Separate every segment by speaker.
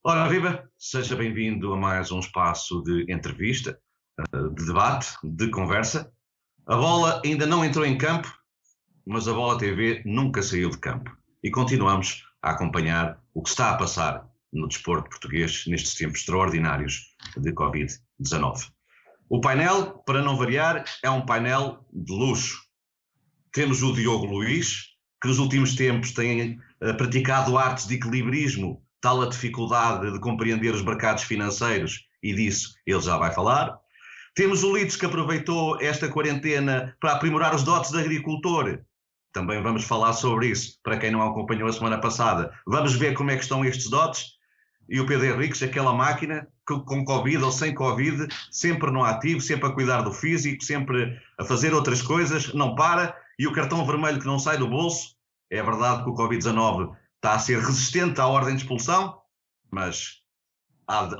Speaker 1: Ora, viva! Seja bem-vindo a mais um espaço de entrevista, de debate, de conversa. A bola ainda não entrou em campo, mas a Bola TV nunca saiu de campo. E continuamos a acompanhar o que está a passar no desporto português nestes tempos extraordinários de Covid-19. O painel, para não variar, é um painel de luxo. Temos o Diogo Luís, que nos últimos tempos tem praticado artes de equilibrismo, tal a dificuldade de compreender os mercados financeiros, e disso ele já vai falar. Temos o Lides, que aproveitou esta quarentena para aprimorar os dotes de agricultor. Também vamos falar sobre isso, para quem não acompanhou a semana passada. Vamos ver como é que estão estes dotes. E o Pedro Henriques, aquela máquina, que com Covid ou sem Covid, sempre no ativo, sempre a cuidar do físico, sempre a fazer outras coisas, não para. E o cartão vermelho que não sai do bolso. É verdade que o Covid-19 está a ser resistente à ordem de expulsão, mas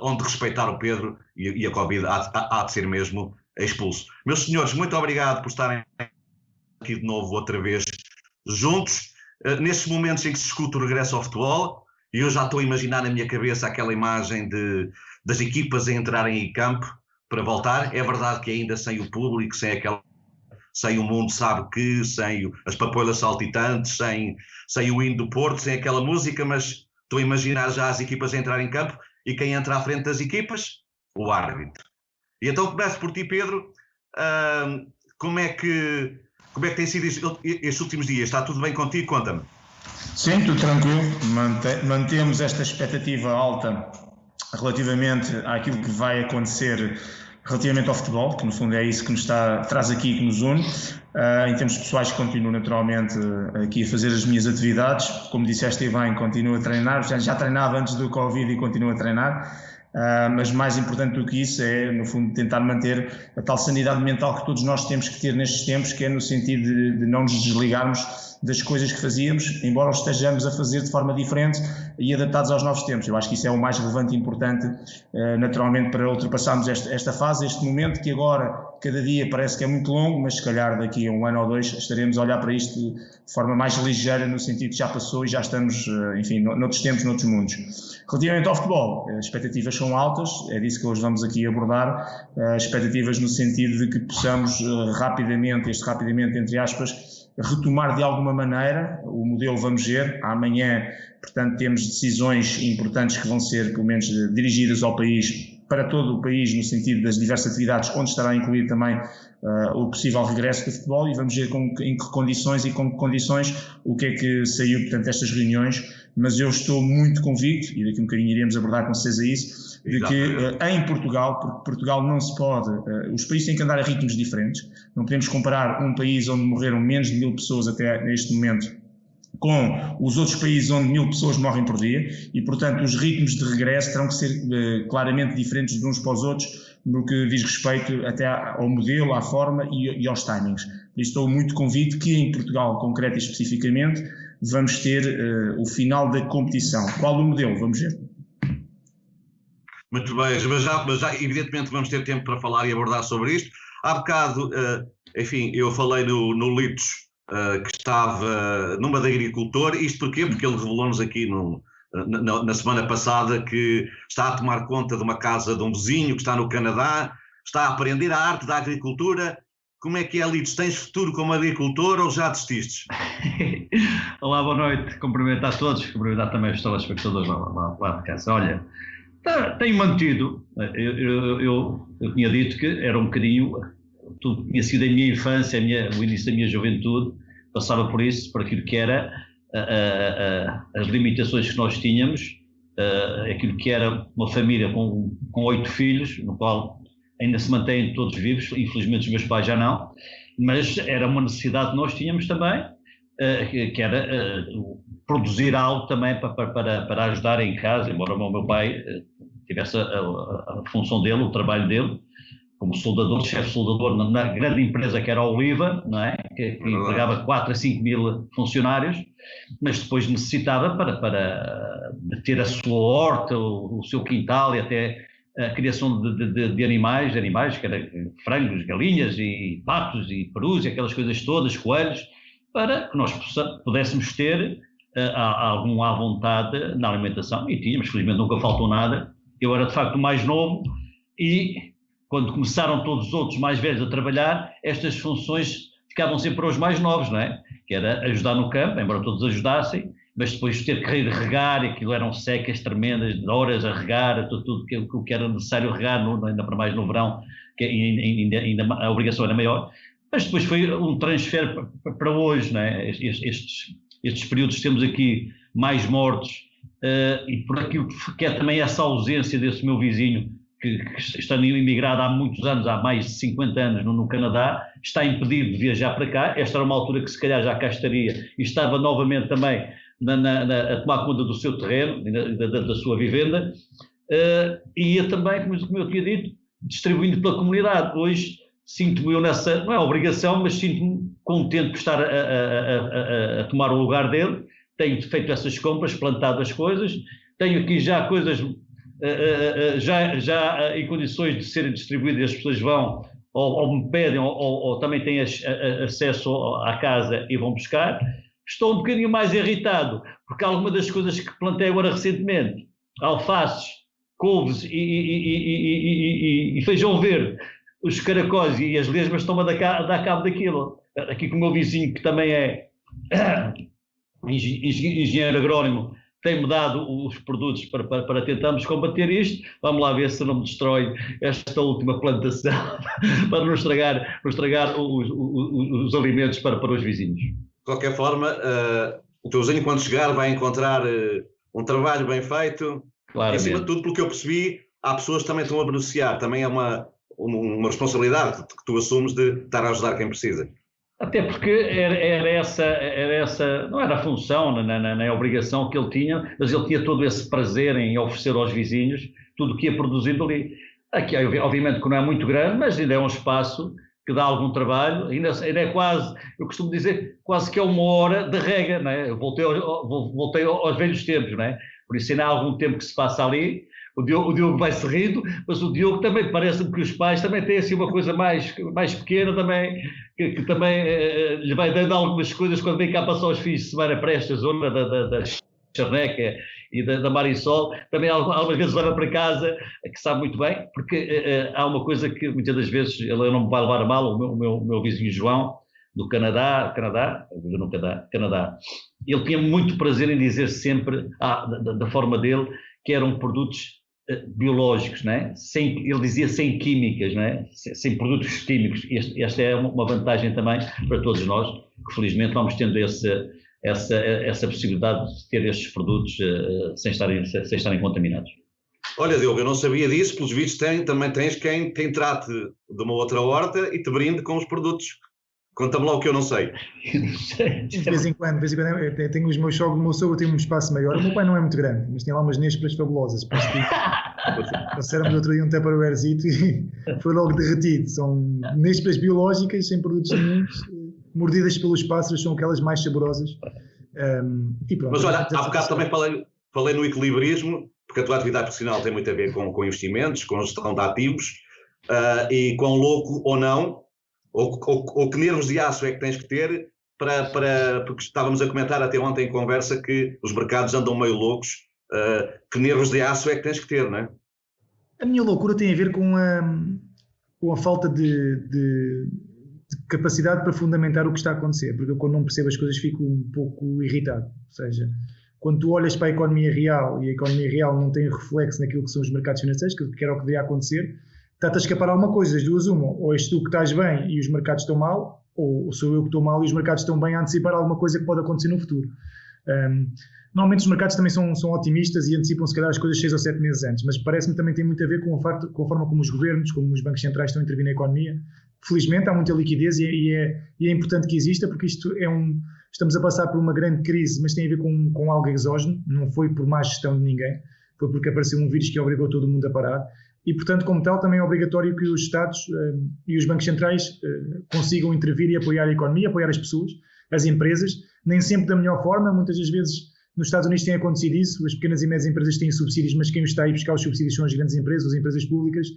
Speaker 1: onde respeitar o Pedro e a Covid há de ser mesmo expulso. Meus senhores, muito obrigado por estarem aqui de novo outra vez juntos, nestes momentos em que se discute o regresso ao futebol, e eu já estou a imaginar na minha cabeça aquela imagem das equipas a entrarem em campo para voltar. É verdade que ainda sem o público, sem o mundo sabe que, sem as papoilas saltitantes, sem o hino do Porto, sem aquela música, mas estou a imaginar já as equipas a entrar em campo e quem entra à frente das equipas? O árbitro. E então começo por ti, Pedro. Como é que tem sido estes últimos dias? Está tudo bem contigo? Conta-me.
Speaker 2: Sim, tudo tranquilo. Mantemos esta expectativa alta relativamente àquilo que vai acontecer relativamente ao futebol, que no fundo é isso que nos traz aqui, que nos une. Em termos pessoais, continuo naturalmente aqui a fazer as minhas atividades. Como disseste bem, continuo a treinar. Já treinava antes do Covid e continuo a treinar. Mas mais importante do que isso é, no fundo, tentar manter a tal sanidade mental que todos nós temos que ter nestes tempos, que é no sentido de não nos desligarmos das coisas que fazíamos, embora os estejamos a fazer de forma diferente e adaptados aos novos tempos. Eu acho que isso é o mais relevante e importante, naturalmente, para ultrapassarmos esta fase, este momento que agora, cada dia parece que é muito longo, mas se calhar daqui a um ano ou dois estaremos a olhar para isto de forma mais ligeira, no sentido que já passou e já estamos, enfim, noutros tempos, noutros mundos. Relativamente ao futebol, as expectativas são altas, é disso que hoje vamos aqui abordar, expectativas no sentido de que possamos rapidamente, entre aspas, retomar de alguma maneira o modelo. Vamos ver, amanhã, portanto, temos decisões importantes que vão ser, pelo menos, dirigidas ao país, para todo o país, no sentido das diversas atividades, onde estará incluído também o possível regresso do futebol, e vamos ver em que condições e com que condições o que é que saiu, portanto, destas reuniões. Mas eu estou muito convicto, e daqui a um bocadinho iremos abordar com certeza isso, de que em Portugal, porque Portugal não se pode, os países têm que andar a ritmos diferentes, não podemos comparar um país onde morreram menos de 1000 pessoas até neste momento com os outros países onde 1000 pessoas morrem por dia, e portanto os ritmos de regresso terão que ser claramente diferentes de uns para os outros no que diz respeito até ao modelo, à forma e aos timings. Por isso estou muito convicto que em Portugal, concreto e especificamente, vamos ter o final da competição. Qual o modelo? Vamos ver.
Speaker 1: Muito bem, mas já evidentemente vamos ter tempo para falar e abordar sobre isto. Há bocado, enfim, eu falei no Litos, que estava numa de agricultor. Isto porquê? Porque ele revelou-nos aqui na semana passada que está a tomar conta de uma casa de um vizinho que está no Canadá, está a aprender a arte da agricultura. Como é que é, Litos? Tens futuro como agricultor ou já desistes?
Speaker 3: Olá, boa noite. Cumprimentar a todos, cumprimentar também os telespectadores lá de casa. Olha, tenho mantido, eu tinha dito que era um bocadinho, tudo tinha sido a minha infância, o início da minha juventude, passava por isso, por aquilo que era as limitações que nós tínhamos, aquilo que era uma família com 8 filhos, no qual ainda se mantêm todos vivos, infelizmente os meus pais já não, mas era uma necessidade que nós tínhamos também, que era produzir algo também para ajudar em casa, embora o meu pai tivesse a função dele, o trabalho dele, como soldador, chefe soldador na grande empresa que era a Oliva, não é? que empregava 4 a 5 mil funcionários, mas depois necessitava para ter a sua horta, o seu quintal e até a criação de animais, que eram frangos, galinhas e patos e perus e aquelas coisas todas, coelhos, para que nós pudéssemos ter há algum à vontade na alimentação, e tínhamos, felizmente nunca faltou nada. Eu era de facto o mais novo e quando começaram todos os outros mais velhos a trabalhar, estas funções ficavam sempre para os mais novos, não é? Que era ajudar no campo, embora todos ajudassem, mas depois ter que regar, e aquilo eram secas tremendas, de horas a regar, tudo o que era necessário regar, ainda para mais no verão, que ainda a obrigação era maior. Mas depois foi um transfer para hoje, não é? Estes períodos que temos aqui mais mortos, e por aquilo que é também essa ausência desse meu vizinho, que estando imigrado há muitos anos, há mais de 50 anos no Canadá, está impedido de viajar para cá. Esta era uma altura que se calhar já cá estaria e estava novamente também a tomar conta do seu terreno, da sua vivenda, e ia também, como eu tinha dito, distribuindo pela comunidade. Hoje sinto-me eu nessa, não é obrigação, mas sinto-me contente por estar a tomar o lugar dele. Tenho feito essas compras, plantado as coisas, tenho aqui já coisas já em condições de serem distribuídas, as pessoas vão ou me pedem ou também têm acesso à casa e vão buscar. Estou um bocadinho mais irritado, porque alguma das coisas que plantei agora recentemente, alfaces, couves e feijão verde, os caracóis e as lesmas estão-me a dar cabo daquilo. Aqui com o meu vizinho, que também é engenheiro agrónomo, tem-me dado os produtos para tentarmos combater isto. Vamos lá ver se não me destrói esta última plantação para não estragar os alimentos para os vizinhos.
Speaker 1: De qualquer forma, o teu vizinho, quando chegar, vai encontrar um trabalho bem feito. Claramente. E, acima de tudo, pelo que eu percebi, há pessoas que também estão a beneficiar. Também é uma responsabilidade que tu assumes de estar a ajudar quem precisa.
Speaker 3: Até porque era essa, não era a função, nem a obrigação que ele tinha, mas ele tinha todo esse prazer em oferecer aos vizinhos tudo o que ia produzindo ali. Aqui, obviamente, que não é muito grande, mas ainda é um espaço que dá algum trabalho, ainda é quase, eu costumo dizer, quase que é 1 hora de rega, não é? Eu voltei aos velhos tempos, não é? Por isso ainda há algum tempo que se passa ali. O Diogo vai-se rindo, mas o Diogo também parece-me que os pais também têm assim uma coisa mais pequena também, que também lhe vai dando algumas coisas quando vem cá passar os fins de semana para esta zona da Charneca e da Marisol. Também algumas vezes leva para casa, que sabe muito bem, porque há uma coisa que muitas das vezes ele não me vai levar a mal, o meu vizinho João, do Canadá, ele tinha muito prazer em dizer sempre, da forma dele, que eram produtos biológicos, não é? Ele dizia sem químicas, não é? Sem produtos químicos. Esta é uma vantagem também para todos nós, que felizmente vamos tendo essa possibilidade de ter estes produtos sem estarem contaminados.
Speaker 1: Olha, Diogo, eu não sabia disso, pelos vistos também tens quem trate de uma outra horta e te brinde com os produtos. Conta-me lá o que eu não sei.
Speaker 4: De vez em quando eu tenho os meus sogros, o meu sogro tem um espaço maior, o meu pai não é muito grande, mas tem lá umas nésperas fabulosas. Trouxeram-me outro dia um tupperwarezito e foi logo derretido. São nésperas biológicas, sem produtos nenhuns, mordidas pelos pássaros, são aquelas mais saborosas. E pronto,
Speaker 1: mas olha, há bocado também falei no equilibrismo, porque a tua atividade profissional tem muito a ver com investimentos, com gestão de ativos, e com louco ou não, ou que nervos de aço é que tens que ter porque estávamos a comentar até ontem em conversa que os mercados andam meio loucos. Que nervos de aço é que tens que ter, não é?
Speaker 4: A minha loucura tem a ver com a falta de capacidade para fundamentar o que está a acontecer, porque eu, quando não percebo as coisas, fico um pouco irritado. Ou seja, quando tu olhas para a economia real e a economia real não tem reflexo naquilo que são os mercados financeiros, que era o que devia acontecer, está-te a escapar alguma coisa, das duas uma. Ou és tu que estás bem e os mercados estão mal, ou sou eu que estou mal e os mercados estão bem a antecipar alguma coisa que pode acontecer no futuro. Normalmente os mercados também são otimistas e antecipam se calhar as coisas 6 ou 7 meses antes, mas parece-me também tem muito a ver com a forma como os governos, como os bancos centrais estão a intervir na economia. Felizmente há muita liquidez e é importante que exista, porque isto estamos a passar por uma grande crise, mas tem a ver com algo exógeno, não foi por má gestão de ninguém, foi porque apareceu um vírus que obrigou todo o mundo a parar. E, portanto, como tal, também é obrigatório que os Estados e os bancos centrais consigam intervir e apoiar a economia, apoiar as pessoas, as empresas, nem sempre da melhor forma. Muitas das vezes nos Estados Unidos tem acontecido isso, as pequenas e médias empresas têm subsídios, mas quem está a ir buscar os subsídios são as grandes empresas, as empresas públicas,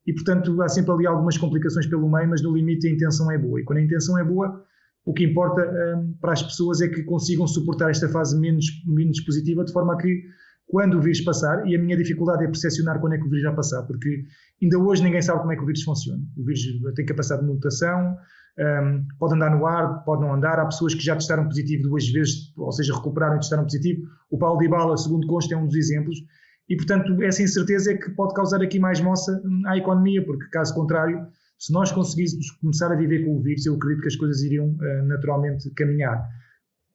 Speaker 4: e, portanto, há sempre ali algumas complicações pelo meio, mas no limite a intenção é boa. E quando a intenção é boa, o que importa para as pessoas é que consigam suportar esta fase menos positiva, de forma a que, quando o vírus passar, e a minha dificuldade é percepcionar quando é que o vírus vai passar, porque ainda hoje ninguém sabe como é que o vírus funciona. O vírus tem capacidade de mutação, pode andar no ar, pode não andar. Há pessoas que já testaram positivo 2 vezes, ou seja, recuperaram e testaram positivo. O Paulo Dybala, segundo consta, é um dos exemplos. E, portanto, essa incerteza é que pode causar aqui mais moça à economia, porque, caso contrário, se nós conseguíssemos começar a viver com o vírus, eu acredito que as coisas iriam naturalmente caminhar.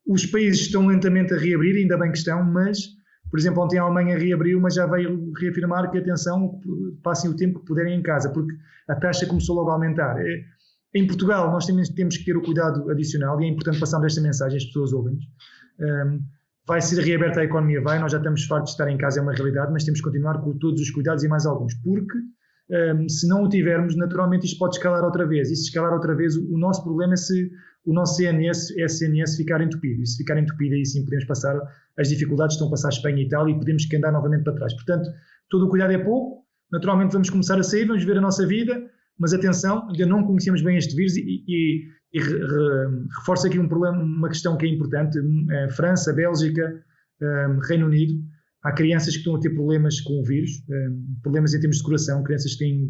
Speaker 4: Os países estão lentamente a reabrir, ainda bem que estão, mas, por exemplo, ontem a Alemanha reabriu, mas já veio reafirmar que, atenção, passem o tempo que puderem em casa, porque a taxa começou logo a aumentar. Em Portugal, nós temos que ter o cuidado adicional, e é importante passarmos esta mensagem, as pessoas ouvem-nos. Vai ser reaberta a economia, nós já estamos fartos de estar em casa, é uma realidade, mas temos que continuar com todos os cuidados e mais alguns, porque se não o tivermos, naturalmente isto pode escalar outra vez, e se escalar outra vez, o nosso problema é se o nosso SNS ficar entupido, e se ficar entupido aí sim podemos passar as dificuldades que estão a passar a Espanha e Itália, e podemos andar novamente para trás. Portanto, todo o cuidado é pouco, naturalmente vamos começar a sair, vamos ver a nossa vida, mas atenção, ainda não conhecemos bem este vírus e reforço aqui uma questão que é importante. França, Bélgica, Reino Unido, há crianças que estão a ter problemas com o vírus, problemas em termos de coração, crianças que têm,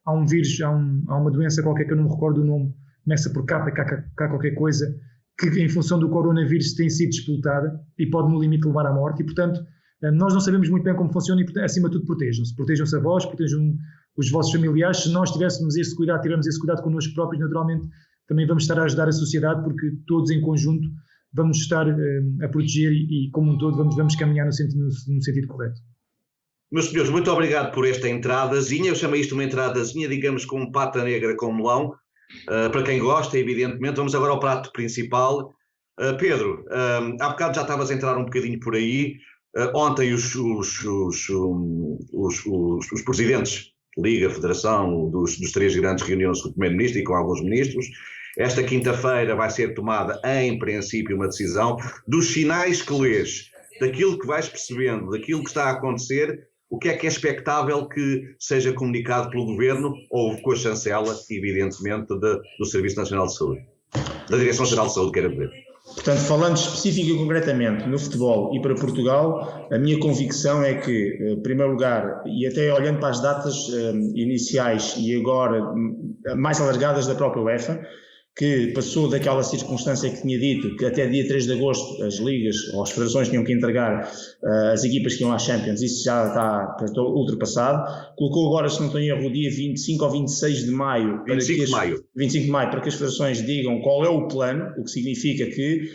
Speaker 4: há um vírus, há uma doença qualquer que eu não me recordo o nome, começa por K qualquer coisa, que em função do coronavírus tem sido disputada e pode no limite levar à morte, e portanto nós não sabemos muito bem como funciona, e acima de tudo protejam-se a vós, protejam os vossos familiares. Se nós tivermos esse cuidado connosco próprios, naturalmente também vamos estar a ajudar a sociedade, porque todos em conjunto vamos estar a proteger e como um todo vamos caminhar no sentido correto.
Speaker 1: Meus senhores, muito obrigado por esta entradazinha. Eu chamei isto uma entradazinha, digamos, com pata negra com melão, para quem gosta, evidentemente. Vamos agora ao prato principal. Pedro, há bocado já estavas a entrar um bocadinho por aí. Ontem os presidentes, Liga, Federação, dos 3 grandes reuniram-se com o Primeiro-Ministro e com alguns ministros. Esta quinta-feira vai ser tomada, em princípio, uma decisão. Dos sinais que lês, daquilo que vais percebendo, daquilo que está a acontecer, o que é expectável que seja comunicado pelo Governo ou com a chancela, evidentemente, do Serviço Nacional de Saúde, da Direção-Geral de Saúde, quero dizer.
Speaker 2: Portanto, falando específica e concretamente no futebol e para Portugal, a minha convicção é que, em primeiro lugar, e até olhando para as datas iniciais e agora mais alargadas da própria UEFA, que passou daquela circunstância que tinha dito que até dia 3 de agosto as ligas ou as federações tinham que entregar as equipas que iam à Champions, isso já está ultrapassado. Colocou agora, se não estou em erro, o dia 25 ou 26 de maio. 25 de maio, para que as federações digam qual é o plano, o que significa que,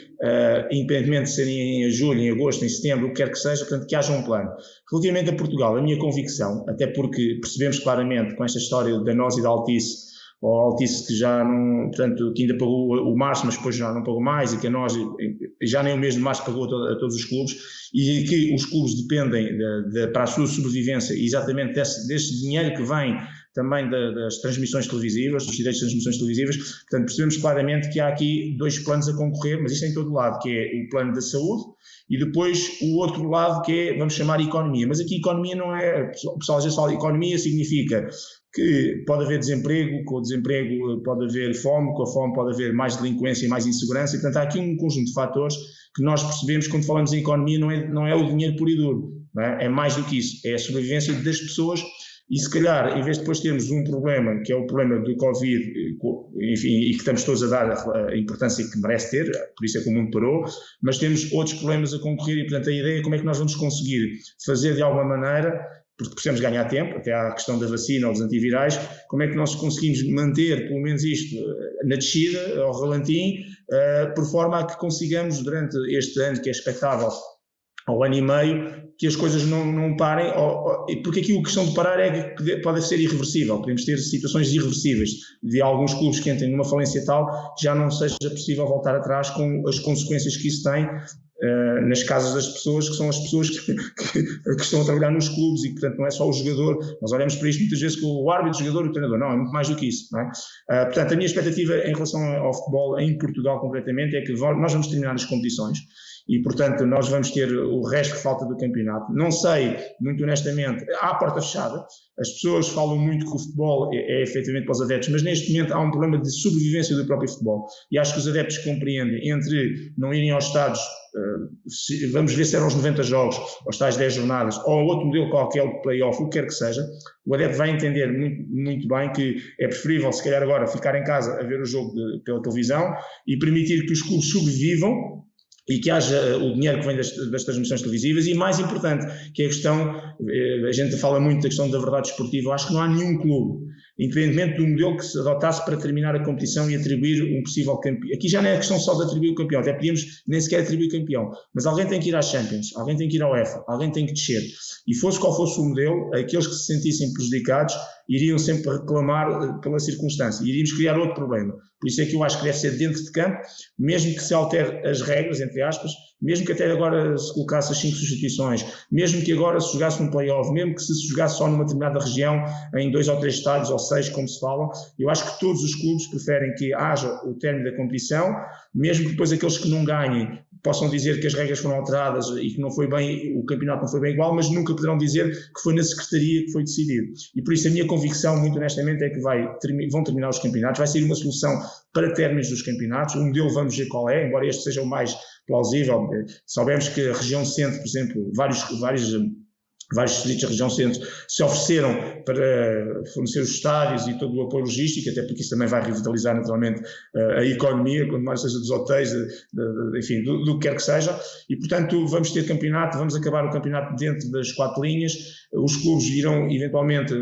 Speaker 2: independentemente de serem em julho, em agosto, em setembro, o que quer que seja, portanto, que haja um plano. Relativamente a Portugal, a minha convicção, até porque percebemos claramente com esta história da Nós e da Altice, ou Altice que já não, portanto, que ainda pagou o março, mas depois já não pagou mais, e que a nós já nem o mês de março pagou a todos os clubes, e que os clubes dependem para a sua sobrevivência exatamente desse dinheiro que vem também das transmissões televisivas, dos direitos de transmissões televisivas. Portanto, percebemos claramente que há aqui 2 planos a concorrer, mas isto é em todo lado, que é o plano da saúde e depois o outro lado que é, vamos chamar, economia. Mas aqui economia não é, o pessoal já fala, economia significa que pode haver desemprego, com o desemprego pode haver fome, com a fome pode haver mais delinquência e mais insegurança, e portanto há aqui um conjunto de fatores que nós percebemos quando falamos em economia, não é o dinheiro puro e duro, não é? É mais do que isso, é a sobrevivência das pessoas. E se calhar, em vez de depois termos um problema, que é o problema do Covid, enfim, e que estamos todos a dar a importância que merece ter, por isso é que o mundo parou, mas temos outros problemas a concorrer, e portanto a ideia é como é que nós vamos conseguir fazer de alguma maneira, porque precisamos ganhar tempo, até à questão da vacina ou dos antivirais, como é que nós conseguimos manter pelo menos isto na descida, ao ralantim, por forma a que consigamos durante este ano, que é expectável, ao ano e meio, que as coisas não parem, porque aqui a questão de parar é que pode ser irreversível. Podemos ter situações irreversíveis de alguns clubes que entrem numa falência tal, já não seja possível voltar atrás com as consequências que isso tem nas casas das pessoas, que são as pessoas que estão a trabalhar nos clubes, e portanto não é só o jogador. Nós olhamos para isto muitas vezes com o árbitro, o jogador e o treinador. Não, é muito mais do que isso, não é? Portanto, a minha expectativa em relação ao futebol em Portugal concretamente é que nós vamos terminar as competições e, portanto, nós vamos ter o resto que falta do campeonato. Não sei, muito honestamente, há a porta fechada, as pessoas falam muito que o futebol é efetivamente para os adeptos, mas neste momento há um problema de sobrevivência do próprio futebol, e acho que os adeptos compreendem, entre não irem aos estádios, vamos ver se eram os 90 jogos, aos tais 10 jornadas, ou outro modelo qualquer de play-off, o que quer que seja, o adepto vai entender muito bem que é preferível, se calhar agora, ficar em casa a ver o jogo pela televisão e permitir que os clubes sobrevivam e que haja o dinheiro que vem das transmissões televisivas, e mais importante, que é a questão, a gente fala muito da questão da verdade esportiva, eu acho que não há nenhum clube, independentemente do modelo que se adotasse para terminar a competição e atribuir um possível campeão. Aqui já não é a questão só de atribuir o campeão, até podíamos nem sequer atribuir campeão, mas alguém tem que ir à Champions, alguém tem que ir à UEFA, alguém tem que descer, e fosse qual fosse o modelo, aqueles que se sentissem prejudicados iriam sempre reclamar pela circunstância, e iríamos criar outro problema. Por isso é que eu acho que deve ser dentro de campo, mesmo que se altere as regras, entre aspas, mesmo que até agora se colocasse as 5 substituições, mesmo que agora se jogasse um play-off, mesmo que se jogasse só numa determinada região, em 2 ou 3 estádios ou 6, como se fala, eu acho que todos os clubes preferem que haja o término da competição, mesmo que depois aqueles que não ganhem possam dizer que as regras foram alteradas e que não foi bem, o campeonato não foi bem igual, mas nunca poderão dizer que foi na Secretaria que foi decidido. E por isso a minha convicção, muito honestamente, é que vão terminar os campeonatos, vai ser uma solução para términos dos campeonatos, o modelo vamos ver qual é, embora este seja o mais plausível. Sabemos que a região centro, por exemplo, vários distritos da região centro se ofereceram para fornecer os estádios e todo o apoio logístico, até porque isso também vai revitalizar naturalmente a economia, quando mais seja dos hotéis, enfim, do que quer que seja, e portanto vamos ter campeonato, vamos acabar o campeonato dentro das 4 linhas, os clubes irão eventualmente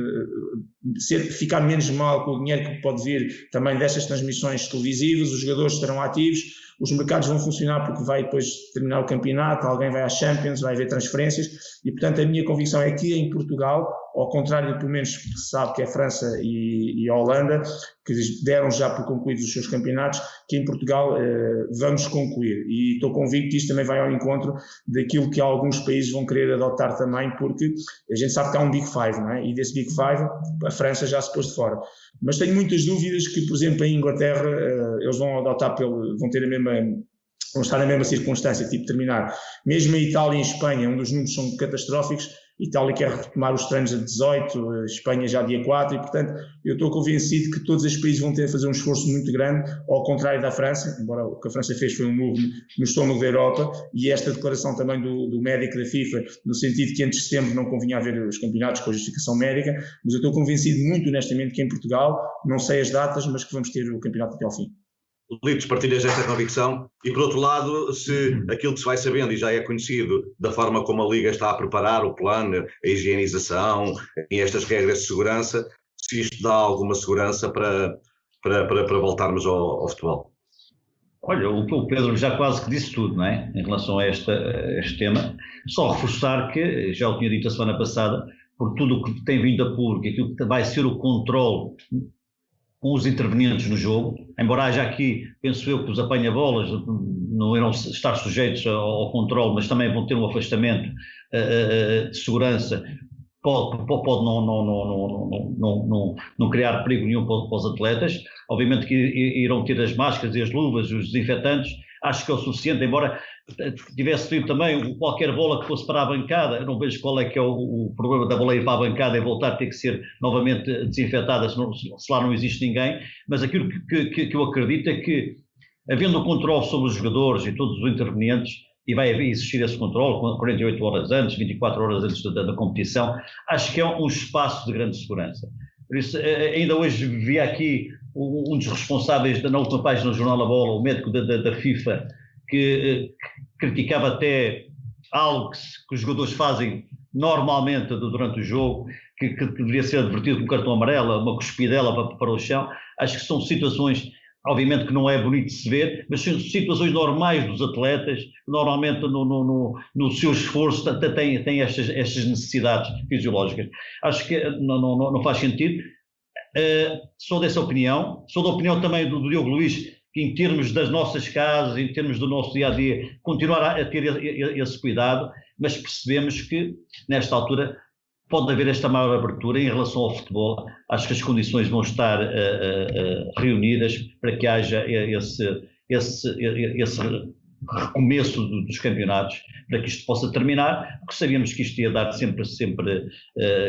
Speaker 2: ficar menos mal com o dinheiro que pode vir também destas transmissões televisivas, os jogadores estarão ativos, os mercados vão funcionar porque vai depois terminar o campeonato, alguém vai à Champions, vai haver transferências, e portanto a minha convicção é que em Portugal, ao contrário pelo menos que se sabe que é a França e a Holanda, que deram já por concluídos os seus campeonatos, que em Portugal vamos concluir, e estou convicto que isto também vai ao encontro daquilo que alguns países vão querer adotar também, porque a gente sabe que há um Big Five, não é? E desse Big Five a França já se pôs de fora. Mas tenho muitas dúvidas que, por exemplo, em Inglaterra eles vão adotar, vão ter vão estar na mesma circunstância, tipo terminar. Mesmo a Itália e a Espanha, onde os números são catastróficos, Itália quer retomar os treinos a 18, Espanha já dia 4, e portanto eu estou convencido que todos estes países vão ter de fazer um esforço muito grande, ao contrário da França, embora o que a França fez foi um murro no estômago da Europa, e esta declaração também do médico da FIFA, no sentido que antes de setembro não convinha haver os campeonatos com a justificação médica, mas eu estou convencido muito honestamente que em Portugal, não sei as datas, mas que vamos ter o campeonato até ao fim.
Speaker 1: Litos, partilhas esta convicção? E por outro lado, se aquilo que se vai sabendo e já é conhecido da forma como a Liga está a preparar o plano, a higienização e estas regras de segurança, se isto dá alguma segurança para voltarmos ao futebol?
Speaker 3: Olha, o Pedro já quase que disse tudo, não é? Em relação a este tema. Só reforçar que, já o tinha dito a semana passada, por tudo o que tem vindo a público, aquilo que vai ser o controle com os intervenientes no jogo, embora haja aqui, penso eu, que os apanha-bolas não irão estar sujeitos ao controle, mas também vão ter um afastamento de segurança, pode não criar perigo nenhum para os atletas. Obviamente que irão ter as máscaras e as luvas, os desinfetantes, acho que é o suficiente, embora tivesse tido também qualquer bola que fosse para a bancada, eu não vejo qual é que é o problema da bola ir para a bancada e voltar a ter que ser novamente desinfetada se lá não existe ninguém, mas aquilo que eu acredito é que, havendo o controle sobre os jogadores e todos os intervenientes, e vai existir esse controle 48 horas antes, 24 horas antes da competição, acho que é um espaço de grande segurança. Por isso, ainda hoje vi aqui um dos responsáveis na última página do Jornal A Bola, o médico da FIFA, que criticava até algo que os jogadores fazem normalmente durante o jogo, que deveria ser advertido com um cartão amarelo, uma cuspidela para o chão. Acho que são situações, obviamente que não é bonito de se ver, mas são situações normais dos atletas, que normalmente no seu esforço têm estas necessidades fisiológicas. Acho que não faz sentido. Sou dessa opinião, sou da opinião também do Diogo Luís, que em termos das nossas casas, em termos do nosso dia-a-dia, continuar a ter esse cuidado, mas percebemos que, nesta altura, pode haver esta maior abertura em relação ao futebol. Acho que as condições vão estar recomeço dos campeonatos, para que isto possa terminar, porque sabíamos que isto ia dar sempre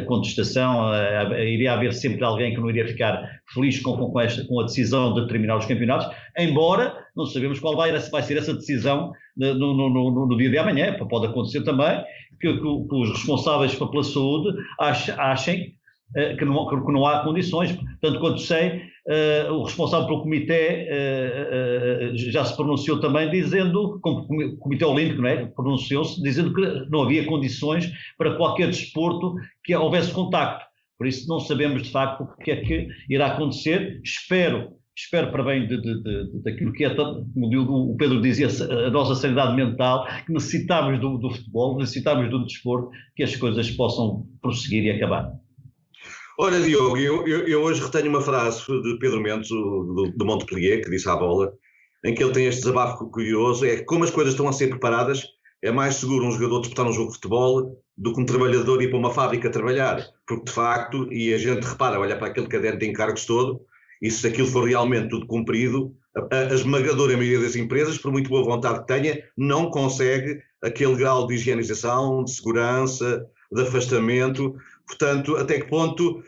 Speaker 3: contestação, iria haver sempre alguém que não iria ficar feliz com a decisão de terminar os campeonatos, embora não sabemos qual vai ser essa decisão no dia de amanhã. Pode acontecer também que os responsáveis pela saúde achem que não há condições. Tanto quanto sei, o responsável pelo comitê já se pronunciou também dizendo, como o Comitê Olímpico, não é? Pronunciou-se dizendo que não havia condições para qualquer desporto que houvesse contacto. Por isso não sabemos de facto o que é que irá acontecer. Espero para bem daquilo que é, como o Pedro dizia, a nossa sanidade mental, que necessitamos do futebol, necessitamos do desporto, que as coisas possam prosseguir e acabar.
Speaker 1: Olha, Diogo, eu hoje retenho uma frase de Pedro Mendes, do Montpellier, que disse à bola, em que ele tem este desabafo curioso, é que como as coisas estão a ser preparadas, é mais seguro um jogador disputar um jogo de futebol do que um trabalhador ir para uma fábrica trabalhar, porque de facto, e a gente repara, olha para aquele caderno de encargos todo, e se aquilo for realmente tudo cumprido, a esmagadora maioria das empresas, por muito boa vontade que tenha, não consegue aquele grau de higienização, de segurança, de afastamento. Portanto, até que ponto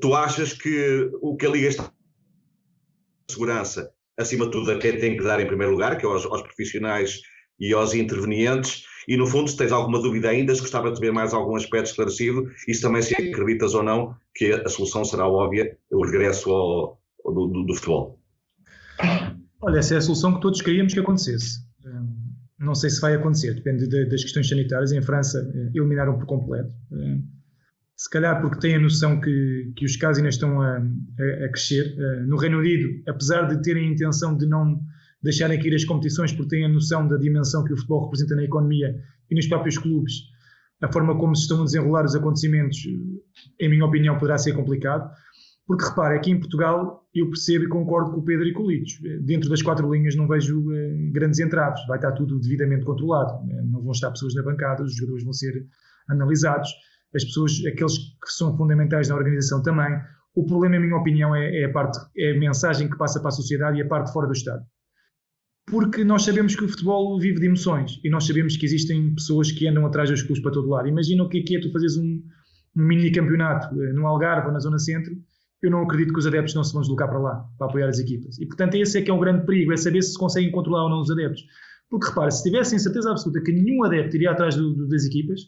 Speaker 1: tu achas que o que a Liga está de segurança, acima de tudo, a quem tem que dar em primeiro lugar, que é aos profissionais e aos intervenientes, e no fundo, se tens alguma dúvida ainda, se gostava de ver mais algum aspecto esclarecido, isso também se acreditas ou não que a solução será óbvia, o regresso do futebol.
Speaker 4: Olha, essa é a solução que todos queríamos que acontecesse. Não sei se vai acontecer, depende das questões sanitárias. Em França eliminaram por completo. Se calhar porque têm a noção que os casos ainda estão a crescer. No Reino Unido, apesar de terem a intenção de não deixarem cair as competições, porque têm a noção da dimensão que o futebol representa na economia e nos próprios clubes, a forma como se estão a desenrolar os acontecimentos, em minha opinião, poderá ser complicado. Porque, repara, aqui em Portugal eu percebo e concordo com o Pedro e com o Litos. Dentro das 4 linhas não vejo grandes entraves, vai estar tudo devidamente controlado. Não vão estar pessoas na bancada, os jogadores vão ser analisados, as pessoas, aqueles que são fundamentais na organização também. O problema, em minha opinião, é a mensagem que passa para a sociedade e a parte fora do Estado. Porque nós sabemos que o futebol vive de emoções e nós sabemos que existem pessoas que andam atrás dos clubes para todo lado. Imagina o que é tu fazeres um mini campeonato no Algarve ou na Zona Centro. Eu não acredito que os adeptos não se vão deslocar para lá, para apoiar as equipas. E, portanto, esse é que é um grande perigo, é saber se conseguem controlar ou não os adeptos. Porque, repara, se tivessem certeza absoluta que nenhum adepto iria atrás das equipas,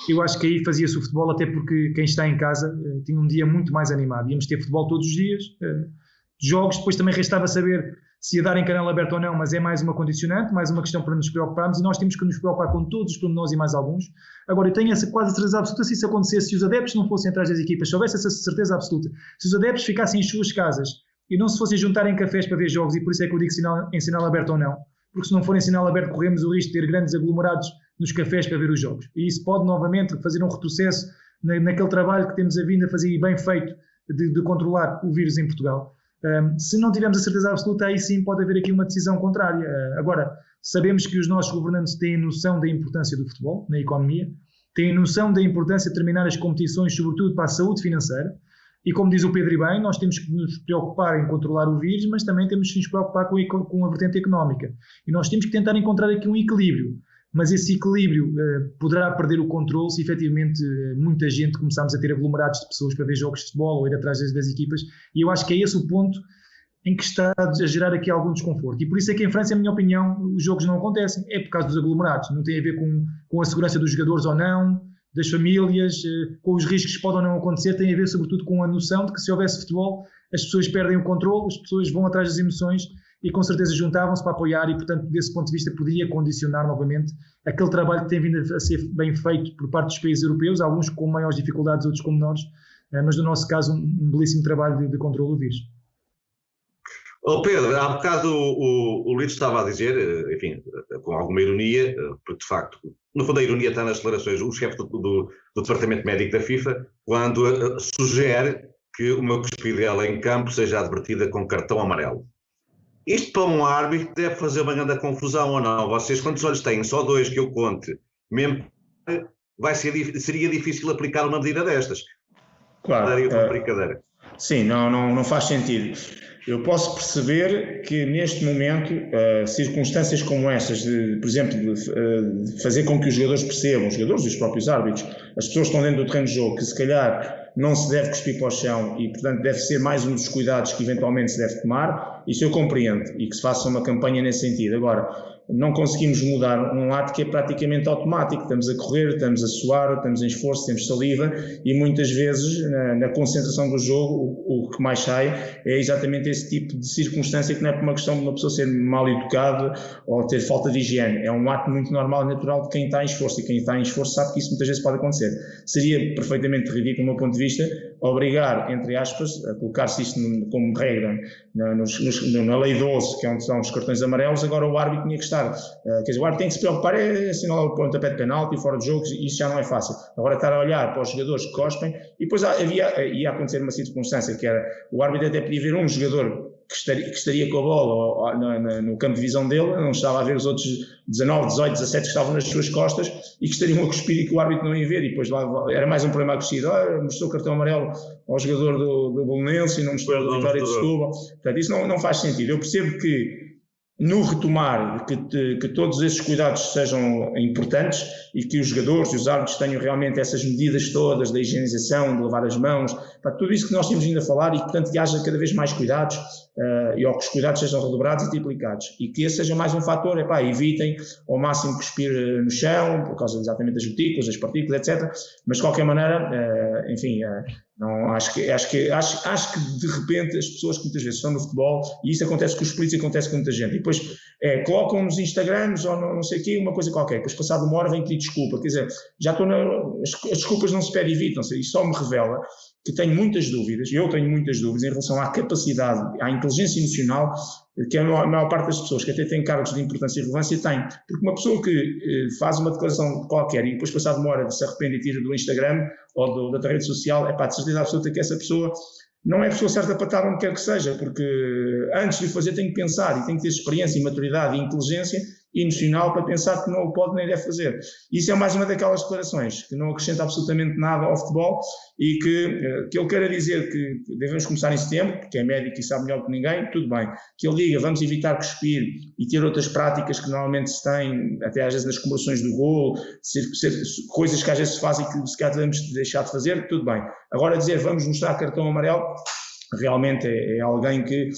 Speaker 4: eu acho que aí fazia-se o futebol, até porque quem está em casa tinha um dia muito mais animado. Íamos ter futebol todos os dias, jogos, depois também restava saber se ia dar em canal aberto ou não, mas é mais uma condicionante, mais uma questão para nos preocuparmos, e nós temos que nos preocupar com todos os pormenores e mais alguns. Agora, eu tenho essa quase certeza absoluta, se isso acontecesse, se os adeptos não fossem atrás das equipas, se houvesse essa certeza absoluta, se os adeptos ficassem em suas casas e não se fossem juntar em cafés para ver jogos, e por isso é que eu digo em sinal aberto ou não, porque se não for em sinal aberto corremos o risco de ter grandes aglomerados nos cafés para ver os jogos. E isso pode novamente fazer um retrocesso naquele trabalho que temos a vindo a fazer e bem feito de controlar o vírus em Portugal. Se não tivermos a certeza absoluta, aí sim pode haver aqui uma decisão contrária. Agora, sabemos que os nossos governantes têm noção da importância do futebol na economia, têm noção da importância de terminar as competições, sobretudo para a saúde financeira, e como diz o Pedro e bem, nós temos que nos preocupar em controlar o vírus, mas também temos que nos preocupar com a vertente económica. E nós temos que tentar encontrar aqui um equilíbrio. Mas esse equilíbrio poderá perder o controle se efetivamente muita gente começarmos a ter aglomerados de pessoas para ver jogos de futebol ou ir atrás das equipas, e eu acho que é esse o ponto em que está a gerar aqui algum desconforto. E por isso é que em França, na minha opinião, os jogos não acontecem, é por causa dos aglomerados, não tem a ver com a segurança dos jogadores ou não, das famílias, com os riscos que podem ou não acontecer, tem a ver sobretudo com a noção de que se houvesse futebol, as pessoas perdem o controle, as pessoas vão atrás das emoções, e com certeza juntavam-se para apoiar, e portanto desse ponto de vista poderia condicionar novamente aquele trabalho que tem vindo a ser bem feito por parte dos países europeus, alguns com maiores dificuldades, outros com menores, mas no nosso caso um belíssimo trabalho de controle do vírus.
Speaker 1: Pedro, há bocado o Lito estava a dizer, enfim, com alguma ironia, porque de facto, no fundo a ironia está nas declarações, o chefe do Departamento Médico da FIFA, quando sugere que uma cuspidela em campo seja advertida com cartão amarelo. Isto para um árbitro deve fazer uma grande confusão ou não? Vocês quantos olhos têm? Só 2 que eu conte. Mesmo seria difícil aplicar uma medida destas.
Speaker 2: Claro.
Speaker 1: Daria uma brincadeira.
Speaker 2: Sim, não faz sentido. Eu posso perceber que neste momento circunstâncias como estas, por exemplo, de fazer com que os jogadores percebam, os jogadores e os próprios árbitros, as pessoas que estão dentro do terreno de jogo, que se calhar não se deve cuspir para o chão e, portanto, deve ser mais um dos cuidados que eventualmente se deve tomar, isso eu compreendo, e que se faça uma campanha nesse sentido. Agora, não conseguimos mudar um ato que é praticamente automático. Estamos a correr, estamos a suar, estamos em esforço, temos saliva e muitas vezes na concentração do jogo o que mais sai é exatamente esse tipo de circunstância, que não é por uma questão de uma pessoa ser mal educada ou ter falta de higiene. É um ato muito normal e natural de quem está em esforço, e quem está em esforço sabe que isso muitas vezes pode acontecer. Seria perfeitamente ridículo, do meu ponto de vista, obrigar, entre aspas, a colocar-se isto como regra na lei 12, que é onde estão os cartões amarelos. Agora o árbitro tinha que estar, quer dizer, o árbitro tem que se preocupar é assinalar o pontapé de penalti fora de jogo, isso já não é fácil. Agora estar a olhar para os jogadores que cospem, e depois ia acontecer uma circunstância que era, o árbitro até podia ver um jogador que estaria com a bola no campo de visão dele, não estava a ver os outros 19, 18, 17 que estavam nas suas costas e que estariam a cuspir e que o árbitro não ia ver, e depois lá era mais um problema acrescido. Mostrou o cartão amarelo ao jogador do Bolonense e não mostrou a Vitória de Setúbal. Portanto, isso não faz sentido. Eu percebo que no retomar, que todos esses cuidados sejam importantes e que os jogadores e os árbitros tenham realmente essas medidas todas da higienização, de lavar as mãos, para tudo isso que nós temos vindo a falar, e que, portanto, que haja cada vez mais cuidados e que os cuidados sejam redobrados e triplicados, e que esse seja mais um fator. Evitem ao máximo cuspir no chão por causa exatamente das gotículas, das partículas, etc. Mas de qualquer maneira, enfim, não, acho que de repente as pessoas que muitas vezes estão no futebol, e isso acontece com os políticos, acontece com muita gente, e depois colocam nos Instagrams ou não sei o quê, uma coisa qualquer, depois passado uma hora vem pedir desculpa. Quer dizer, já estou as desculpas não se pedem, evitam-se, e só me revela que tenho muitas dúvidas, eu tenho muitas dúvidas em relação à capacidade, à inteligência emocional que a maior parte das pessoas que até têm cargos de importância e relevância têm. Porque uma pessoa que faz uma declaração qualquer e depois, passado uma hora, se arrepende e tira do Instagram ou da rede social, de certeza absoluta que essa pessoa não é a pessoa certa para estar onde quer que seja, porque antes de o fazer tem que pensar e tem que ter experiência, maturidade e inteligência emocional para pensar que não o pode nem deve fazer. Isso é mais uma daquelas declarações que não acrescenta absolutamente nada ao futebol, e que ele queira dizer que devemos começar em setembro, porque é médico e sabe melhor que ninguém, tudo bem. Que ele diga vamos evitar cuspir e ter outras práticas que normalmente se têm, até às vezes nas comemorações do gol, coisas que às vezes se fazem que se calhar devemos deixar de fazer, tudo bem. Agora dizer vamos mostrar cartão amarelo, realmente é alguém que,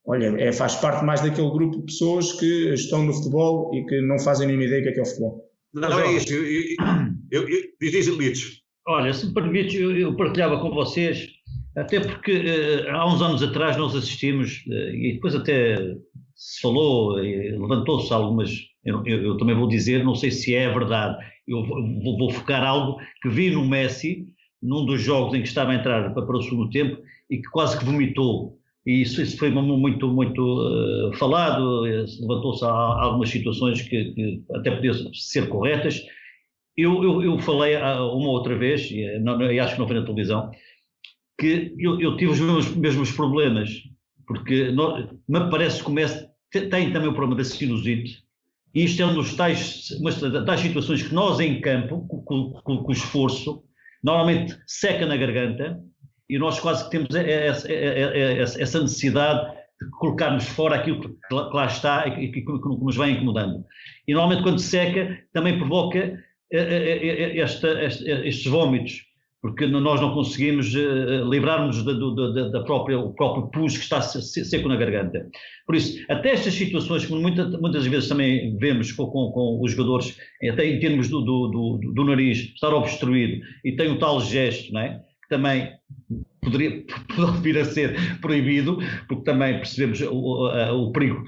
Speaker 2: olha, faz parte mais daquele grupo de pessoas que estão no futebol e que não fazem nenhuma ideia do que é o futebol.
Speaker 1: Não é isso. Diz Litos.
Speaker 3: Olha, se me permites, eu partilhava com vocês, até porque há uns anos atrás nós assistimos, e depois até se falou, levantou-se algumas, eu também vou dizer, não sei se é verdade, eu vou focar algo que vi no Messi, num dos jogos em que estava a entrar para o segundo tempo, e que quase que vomitou. E isso foi muito falado, levantou-se algumas situações que até podiam ser corretas. Eu falei uma outra vez, e acho que não foi na televisão, que eu tive os mesmos problemas, porque me parece que o Messi tem também o problema da sinusite, e isto é uma das tais situações que nós em campo, com o esforço, normalmente seca na garganta, e nós quase que temos essa necessidade de colocarmos fora aquilo que lá está e que nos vai incomodando. E normalmente quando seca também provoca estes vômitos, porque nós não conseguimos livrar-nos do próprio pus que está seco na garganta. Por isso, até estas situações que muitas vezes também vemos com os jogadores, até em termos do nariz estar obstruído, e tem o tal gesto, não é? Que também pode vir a ser proibido, porque também percebemos o perigo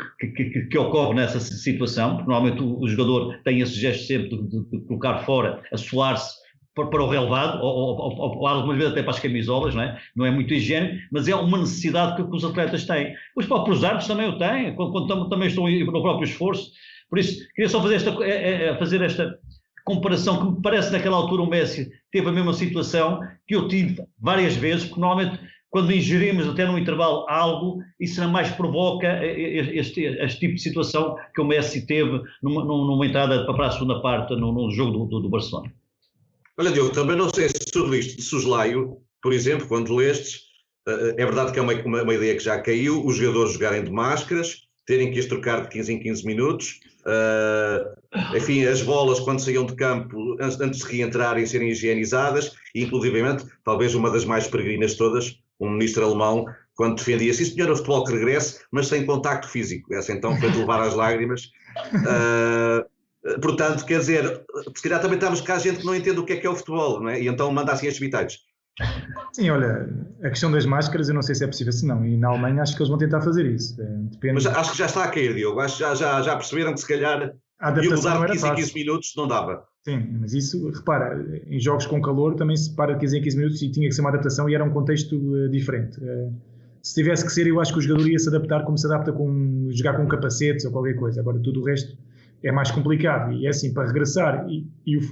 Speaker 3: que ocorre nessa situação, porque normalmente o jogador tem esse gesto sempre de colocar fora, a suar-se para o relevado, ou algumas vezes até para as camisolas, não é muito higiênico, mas é uma necessidade que os atletas têm. Os próprios árbitros também o têm, quando também estão no próprio esforço. Por isso, queria só fazer esta comparação, que me parece naquela altura o Messi teve a mesma situação que eu tive várias vezes, porque normalmente quando ingerimos até no intervalo algo, isso mais provoca este tipo de situação que o Messi teve numa entrada para a segunda parte no jogo do Barcelona.
Speaker 1: Olha, Diogo, também não sei se sobre isto de soslaio, por exemplo, quando lestes, É verdade que é uma ideia que já caiu, os jogadores jogarem de máscaras, terem que as trocar de 15 em 15 minutos, enfim, as bolas quando saíam de campo, antes de reentrarem, serem higienizadas, e inclusivamente, talvez uma das mais peregrinas de todas, um ministro alemão, quando defendia, sim senhor, o futebol que regresse, mas sem contacto físico. Essa então foi de levar às lágrimas. Portanto, quer dizer, se calhar também estamos cá gente que não entende o que é o futebol, não é? E então manda assim estes bitites.
Speaker 4: Sim, olha, a questão das máscaras eu não sei se é possível, se não, e na Alemanha acho que eles vão tentar fazer isso. Depende...
Speaker 1: Mas acho que já está a cair, Diogo, acho que já perceberam que se calhar
Speaker 4: ia
Speaker 1: mudar de 15 em 15 minutos não dava.
Speaker 4: Sim, mas isso, repara, em jogos com calor também se para de 15 em 15 minutos e tinha que ser uma adaptação e era um contexto diferente. Se tivesse que ser, eu acho que o jogador ia se adaptar como se adapta jogar com capacetes ou qualquer coisa. Agora tudo o resto é mais complicado e é assim, para regressar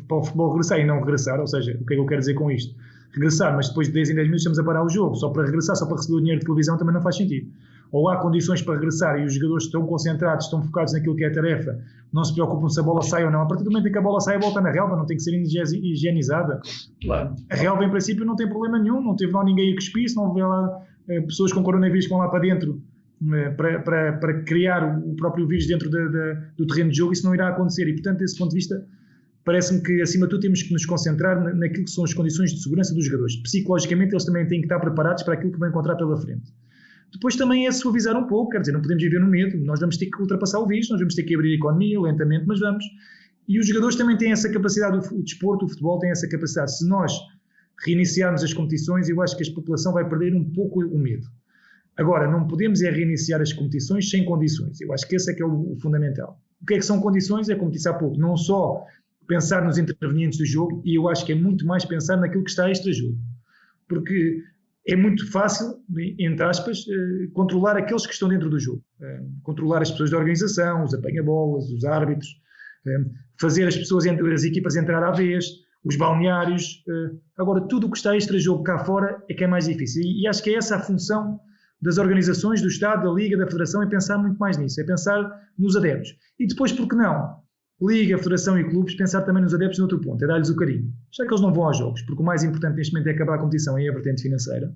Speaker 4: para o futebol regressar e não regressar, ou seja, o que é que eu quero dizer com isto? Regressar, mas depois de 10 em 10 minutos estamos a parar o jogo, só para regressar, só para receber o dinheiro de televisão também não faz sentido. Ou há condições para regressar e os jogadores estão concentrados, estão focados naquilo que é a tarefa, não se preocupam se a bola sai ou não. A partir do momento em que a bola sai, a volta na relva, não tem que ser higienizada.
Speaker 3: Claro.
Speaker 4: A relva, em princípio, não tem problema nenhum, não teve lá ninguém a cuspir, se não houver lá pessoas com coronavírus que vão lá para dentro para criar o próprio vírus dentro do terreno de jogo, isso não irá acontecer. E, portanto, desse ponto de vista, parece-me que, acima de tudo, temos que nos concentrar naquilo que são as condições de segurança dos jogadores. Psicologicamente, eles também têm que estar preparados para aquilo que vão encontrar pela frente. Depois também é suavizar um pouco, quer dizer, não podemos viver no medo, nós vamos ter que ultrapassar o vírus, nós vamos ter que abrir a economia lentamente, mas vamos. E os jogadores também têm essa capacidade, o desporto, o futebol tem essa capacidade. Se nós reiniciarmos as competições, eu acho que a população vai perder um pouco o medo. Agora, não podemos reiniciar as competições sem condições. Eu acho que esse é que é o fundamental. O que é que são condições? É como disse há pouco, não só pensar nos intervenientes do jogo, e eu acho que é muito mais pensar naquilo que está extra-jogo. Porque é muito fácil, entre aspas, controlar aqueles que estão dentro do jogo. Controlar as pessoas da organização, os apanha-bolas, os árbitros, fazer as equipas entrar à vez, os balneários. Agora, tudo o que está extra-jogo cá fora é que é mais difícil. E acho que é essa a função das organizações, do Estado, da Liga, da Federação, é pensar muito mais nisso, é pensar nos adeptos. E depois, por que não? Liga, Federação e clubes, pensar também nos adeptos no outro ponto, é dar-lhes o carinho. Já que eles não vão aos jogos, porque o mais importante neste momento é acabar a competição e a vertente financeira.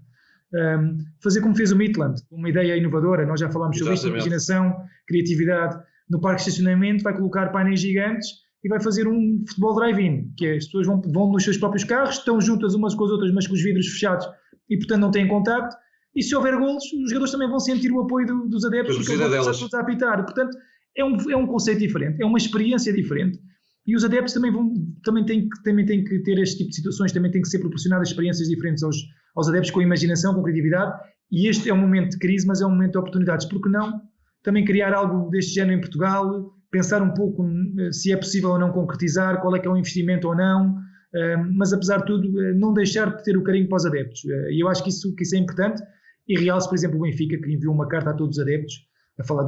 Speaker 4: Fazer como fez o Midland, uma ideia inovadora, nós já falámos sobre isso, imaginação, criatividade. No parque de estacionamento vai colocar painéis gigantes e vai fazer um futebol drive-in, que é, as pessoas vão nos seus próprios carros, estão juntas umas com as outras, mas com os vidros fechados e portanto não têm contacto. E se houver golos, os jogadores também vão sentir o apoio dos adeptos, porque eles vão estar a apitar. Portanto, é um conceito diferente, é uma experiência diferente. E os adeptos também têm que ter este tipo de situações, também têm que ser proporcionadas experiências diferentes aos adeptos, com imaginação, com criatividade. E este é um momento de crise, mas é um momento de oportunidades. Por que não também criar algo deste género em Portugal, pensar um pouco se é possível ou não concretizar, qual é que é o investimento ou não, mas apesar de tudo, não deixar de ter o carinho para os adeptos. E eu acho que isso é importante. E realce, por exemplo, o Benfica, que enviou uma carta a todos os adeptos, a falar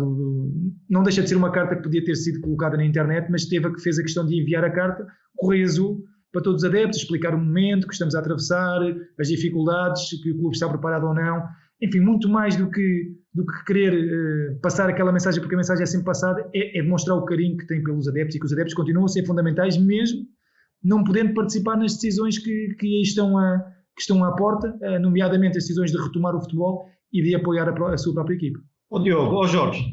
Speaker 4: não deixa de ser uma carta que podia ter sido colocada na internet, mas fez a questão de enviar a carta, Correio Azul, para todos os adeptos, explicar o momento que estamos a atravessar, as dificuldades, que o clube está preparado ou não. Enfim, muito mais do que querer passar aquela mensagem, porque a mensagem é sempre passada, é demonstrar o carinho que tem pelos adeptos e que os adeptos continuam a ser fundamentais, mesmo não podendo participar nas decisões que aí estão à porta, nomeadamente as decisões de retomar o futebol e de apoiar a sua própria equipe.
Speaker 3: Diogo, Jorge,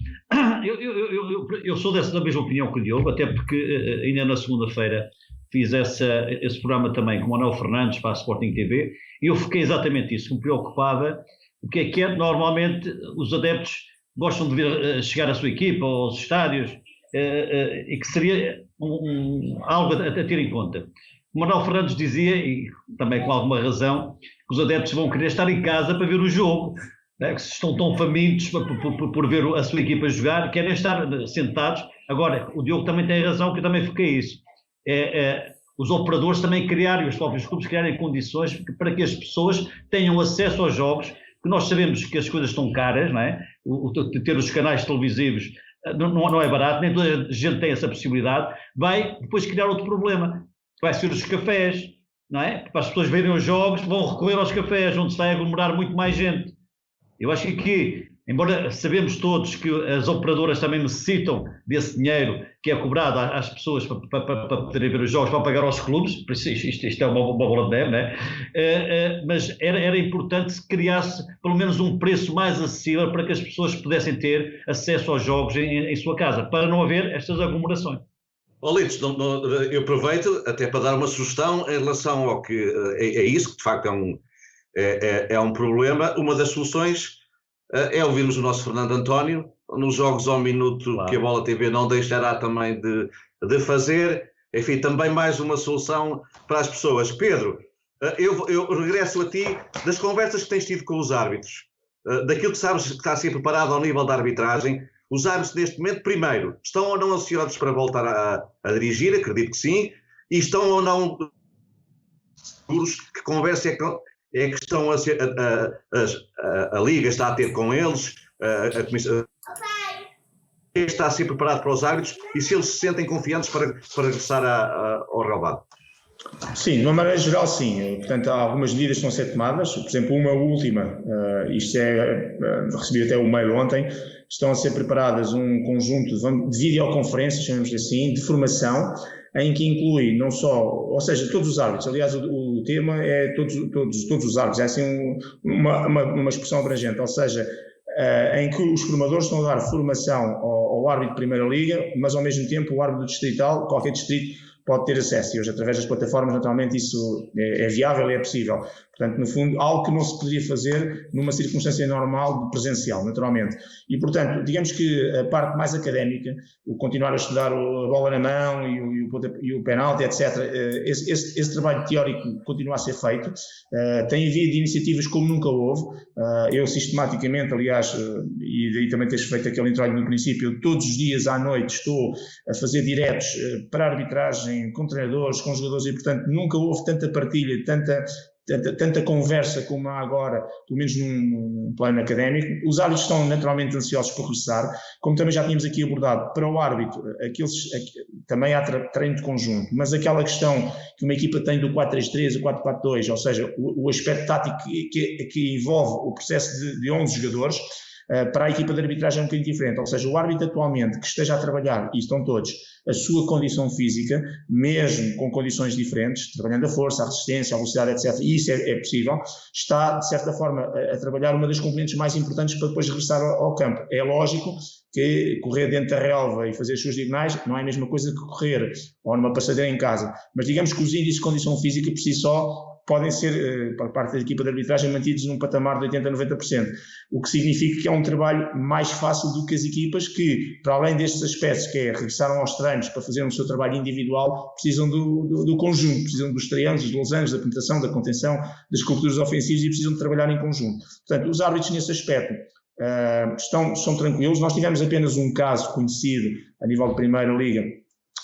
Speaker 3: eu sou da mesma opinião que o Diogo, até porque ainda na segunda-feira fiz esse programa também com o Manuel Fernandes para a Sporting TV e eu fiquei exatamente isso, me preocupava o que é normalmente os adeptos gostam de ver chegar à sua equipa aos estádios e que seria algo a ter em conta. O Manuel Fernandes dizia, e também com alguma razão, que os adeptos vão querer estar em casa para ver o jogo, né? Que estão tão famintos por ver a sua equipa jogar, querem estar sentados. Agora, o Diogo também tem razão, que eu também fiquei isso. Os operadores também criarem, os próprios clubes criarem condições para que as pessoas tenham acesso aos jogos, que nós sabemos que as coisas estão caras, não é? Ter os canais televisivos não é barato, nem toda a gente tem essa possibilidade. Vai depois criar outro problema. Vai ser os cafés, não é? Para as pessoas verem os jogos, vão recorrer aos cafés, onde se vai aglomerar muito mais gente. Eu acho que aqui, embora sabemos todos que as operadoras também necessitam desse dinheiro que é cobrado às pessoas para poderem ver os jogos, para pagar aos clubes, por isso isto é uma bola de neve, né? Mas era importante que se criasse pelo menos um preço mais acessível para que as pessoas pudessem ter acesso aos jogos em sua casa, para não haver estas aglomerações.
Speaker 1: Litos, eu aproveito até para dar uma sugestão em relação ao que é isso, que de facto é um problema. Uma das soluções é ouvirmos o nosso Fernando António nos jogos ao minuto, claro, que a Bola TV não deixará também de fazer. Enfim, também mais uma solução para as pessoas. Pedro, eu regresso a ti das conversas que tens tido com os árbitros, daquilo que sabes que está a ser preparado ao nível da arbitragem. Os árbitros neste momento, primeiro, estão ou não ansiosos para voltar a dirigir? Acredito que sim. E estão ou não seguros? Que conversa é que estão a Liga está a ter com eles, a Comissão está a ser preparado para os árbitros, e se eles se sentem confiantes para regressar ao relvado?
Speaker 2: Sim, de uma maneira geral sim. Portanto, há algumas medidas que estão a ser tomadas. Por exemplo, uma última, recebi até o mail ontem, estão a ser preparadas um conjunto de videoconferências, chamamos assim, de formação, em que inclui não só, ou seja, todos os árbitros. Aliás, o tema é todos os árbitros, é assim uma expressão abrangente, ou seja, em que os formadores estão a dar formação ao árbitro de Primeira Liga, mas ao mesmo tempo o árbitro distrital, qualquer distrito pode ter acesso, e hoje através das plataformas naturalmente isso é viável e é possível. Portanto, no fundo, algo que não se poderia fazer numa circunstância normal de presencial, naturalmente. E, portanto, digamos que a parte mais académica, o continuar a estudar a bola na mão e o penalti, etc., esse trabalho teórico continua a ser feito. Tem havido iniciativas como nunca houve. Eu sistematicamente, aliás, e daí também teres feito aquele introito no princípio, todos os dias à noite estou a fazer diretos para a arbitragem, com treinadores, com jogadores, e, portanto, nunca houve tanta partilha, tanta conversa como há agora, pelo menos num plano académico. Os árbitros estão naturalmente ansiosos por regressar, como também já tínhamos aqui abordado. Para o árbitro, também há treino de conjunto, mas aquela questão que uma equipa tem do 4-3-3, o 4-4-2, ou seja, o aspecto tático que envolve o processo de 11 jogadores, para a equipa de arbitragem é um bocadinho diferente, ou seja, o árbitro atualmente que esteja a trabalhar, e estão todos, a sua condição física, mesmo com condições diferentes, trabalhando a força, a resistência, a velocidade, etc., e isso é possível, está, de certa forma, a trabalhar uma das componentes mais importantes para depois regressar ao campo. É lógico que correr dentro da relva e fazer as suas diagonais não é a mesma coisa que correr ou numa passadeira em casa, mas digamos que os índices de condição física por si só podem ser, por parte da equipa de arbitragem, mantidos num patamar de 80% a 90%, o que significa que é um trabalho mais fácil do que as equipas que, para além destes aspectos, que é regressaram aos treinos para fazer o seu trabalho individual, precisam do conjunto, precisam dos triângulos, dos losangos, da penetração, da contenção, das coberturas ofensivas, e precisam de trabalhar em conjunto. Portanto, os árbitros nesse aspecto são tranquilos. Nós tivemos apenas um caso conhecido a nível de Primeira Liga,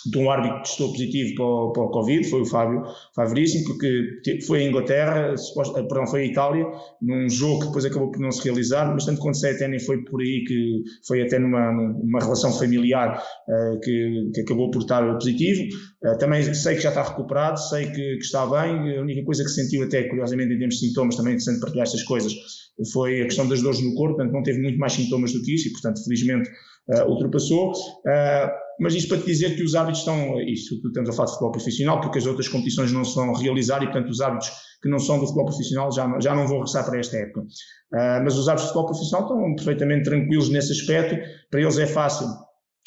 Speaker 2: de um árbitro que testou positivo para o Covid, foi o Fábio Veríssimo, porque foi a Inglaterra, foi a Itália, num jogo que depois acabou por não se realizar, mas tanto quanto sei até nem foi por aí, que foi até numa relação familiar que acabou por estar positivo. Também sei que já está recuperado, sei que está bem. A única coisa que sentiu até, curiosamente, em termos de sintomas, também sendo partilhar estas coisas, foi a questão das dores no corpo, portanto não teve muito mais sintomas do que isso, e portanto felizmente ultrapassou. Mas isto para te dizer que os árbitros estão, isto estamos a falar de futebol profissional, porque as outras competições não se vão realizar, e portanto os árbitros que não são do futebol profissional já não vão regressar para esta época. Mas os árbitros de futebol profissional estão perfeitamente tranquilos nesse aspecto. Para eles é fácil,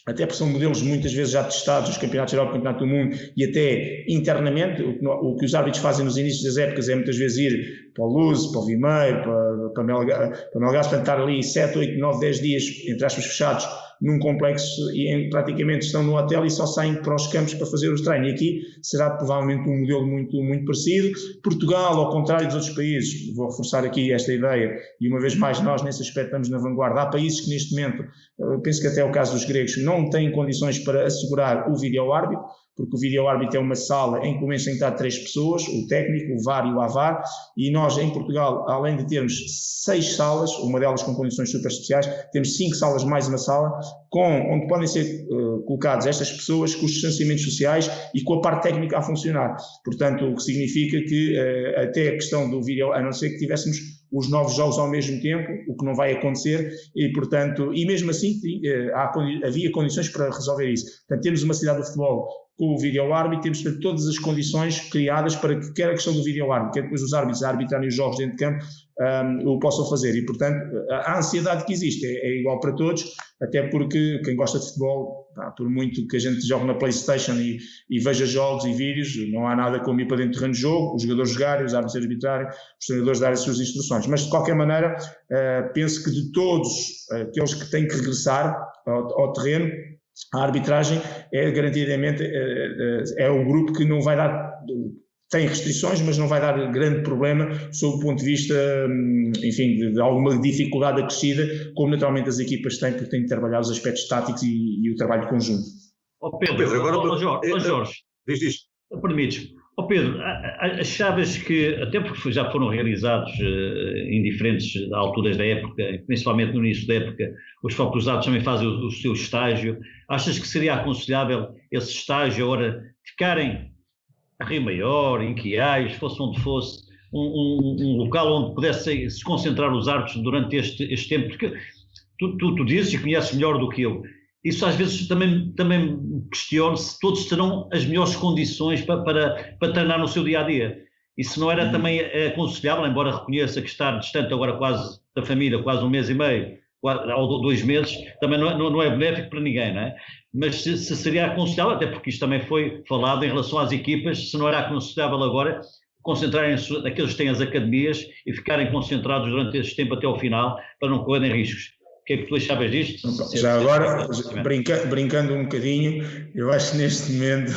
Speaker 2: até porque são modelos muitas vezes já testados, os campeonatos geral, o campeonato do mundo, e até internamente. O que os árbitros fazem nos inícios das épocas é muitas vezes ir para o Luso, para o Vimeiro, para Melgaço, para estar ali 7, 8, 9, 10 dias, entre aspas, fechados, num complexo, e praticamente estão no hotel e só saem para os campos para fazer os treinos. E aqui será provavelmente um modelo muito, muito parecido. Portugal, ao contrário dos outros países, vou reforçar aqui esta ideia, e uma vez mais nós nesse aspecto estamos na vanguarda. Há países que neste momento, penso que até é o caso dos gregos, não têm condições para assegurar o vídeo-árbitro, porque o vídeo-árbitro é uma sala em que começam a entrar 3 pessoas, o técnico, o VAR e o AVAR, e nós em Portugal, além de termos 6 salas, uma delas com condições super especiais, temos 5 salas mais uma sala, onde podem ser colocadas estas pessoas com os distanciamentos sociais e com a parte técnica a funcionar. Portanto, o que significa que até a questão do vídeo, a não ser que tivéssemos os 9 jogos ao mesmo tempo, o que não vai acontecer, e portanto, e mesmo assim havia condições para resolver isso. Portanto, temos uma cidade do futebol com o vídeo-árbitro, temos portanto, todas as condições criadas para que quer a questão do vídeo-árbitro, quer depois os árbitros a arbitrarem os jogos dentro de campo, o possam fazer. E, portanto, a ansiedade que existe é igual para todos, até porque quem gosta de futebol, por muito que a gente jogue na PlayStation e veja jogos e vídeos, não há nada como ir para dentro do terreno de jogo, os jogadores jogarem, os árbitros arbitrarem, os treinadores darem as suas instruções. Mas, de qualquer maneira, penso que de todos aqueles que têm que regressar ao terreno, a arbitragem é garantidamente é o grupo que não vai dar, tem restrições, mas não vai dar grande problema sob o ponto de vista, enfim, de alguma dificuldade acrescida, como naturalmente as equipas têm, porque têm que trabalhar os aspectos táticos e o trabalho conjunto.
Speaker 3: Pedro, agora, Jorge,
Speaker 1: diz.
Speaker 3: Permites-me. Pedro, achavas que, até porque já foram realizados em diferentes alturas da época, principalmente no início da época, os facultados também fazem o seu estágio, achas que seria aconselhável esse estágio agora ficarem a Rio Maior, em Quiais, fosse onde fosse, um local onde pudessem se concentrar os árbitros durante este tempo? Porque tu dizes e conheces melhor do que eu. Isso às vezes também questiono se todos terão as melhores condições para treinar no seu dia-a-dia. Isso não era também aconselhável, embora reconheça que estar distante agora quase da família, quase 1 mês e meio, ou 2 meses, também não é benéfico para ninguém, não é? Mas se seria aconselhável, até porque isto também foi falado em relação às equipas, se não era aconselhável agora concentrarem-se naqueles que têm as academias e ficarem concentrados durante esse tempo até ao final, para não correrem riscos. O que é que tu achavas disto?
Speaker 2: Já agora, brincando um bocadinho, eu acho que neste momento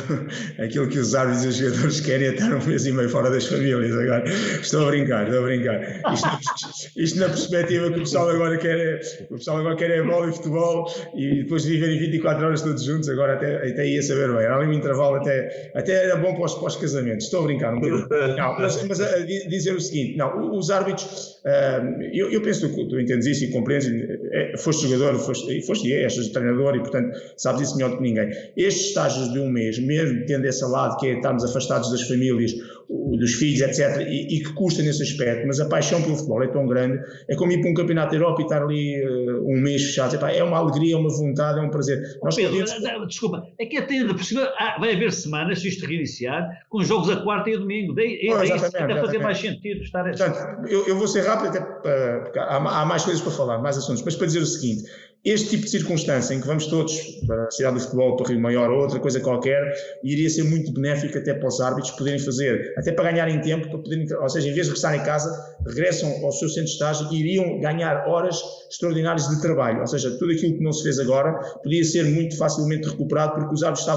Speaker 2: aquilo que os árbitros e os jogadores querem é estar 1 mês e meio fora das famílias. Agora, estou a brincar. Isto na perspectiva que o pessoal agora quer é bola e futebol, e depois de viverem 24 horas todos juntos, agora até ia saber bem. Era ali um intervalo até era bom para os casamentos. Estou a brincar um bocadinho. Mas a dizer o seguinte, os árbitros, eu penso que tu entendes isso e compreendes. Foste jogador, és treinador e, portanto, sabes isso melhor do que ninguém. Estes estágios de 1 mês, mesmo tendo esse lado que é estarmos afastados das famílias, dos filhos, etc., e que custa nesse aspecto, mas a paixão pelo futebol é tão grande, é como ir para um campeonato da Europa e estar ali 1 mês fechado. É uma alegria, é uma vontade, é um prazer.
Speaker 3: Desculpa, é que até vai haver semanas, se isto reiniciar, com jogos a quarta e a domingo. Isso até fazer mais sentido estar.
Speaker 2: Portanto, eu vou ser rápido, até porque há mais coisas para falar, mais assuntos, mas para dizer o seguinte: este tipo de circunstância em que vamos todos para a cidade do futebol, para o Rio Maior ou outra coisa qualquer, iria ser muito benéfico até para os árbitros poderem fazer, até para ganharem tempo, para poderem, ou seja, em vez de regressarem em casa, regressam ao seu centro de estágio e iriam ganhar horas extraordinárias de trabalho, ou seja, tudo aquilo que não se fez agora podia ser muito facilmente recuperado, porque os árbitros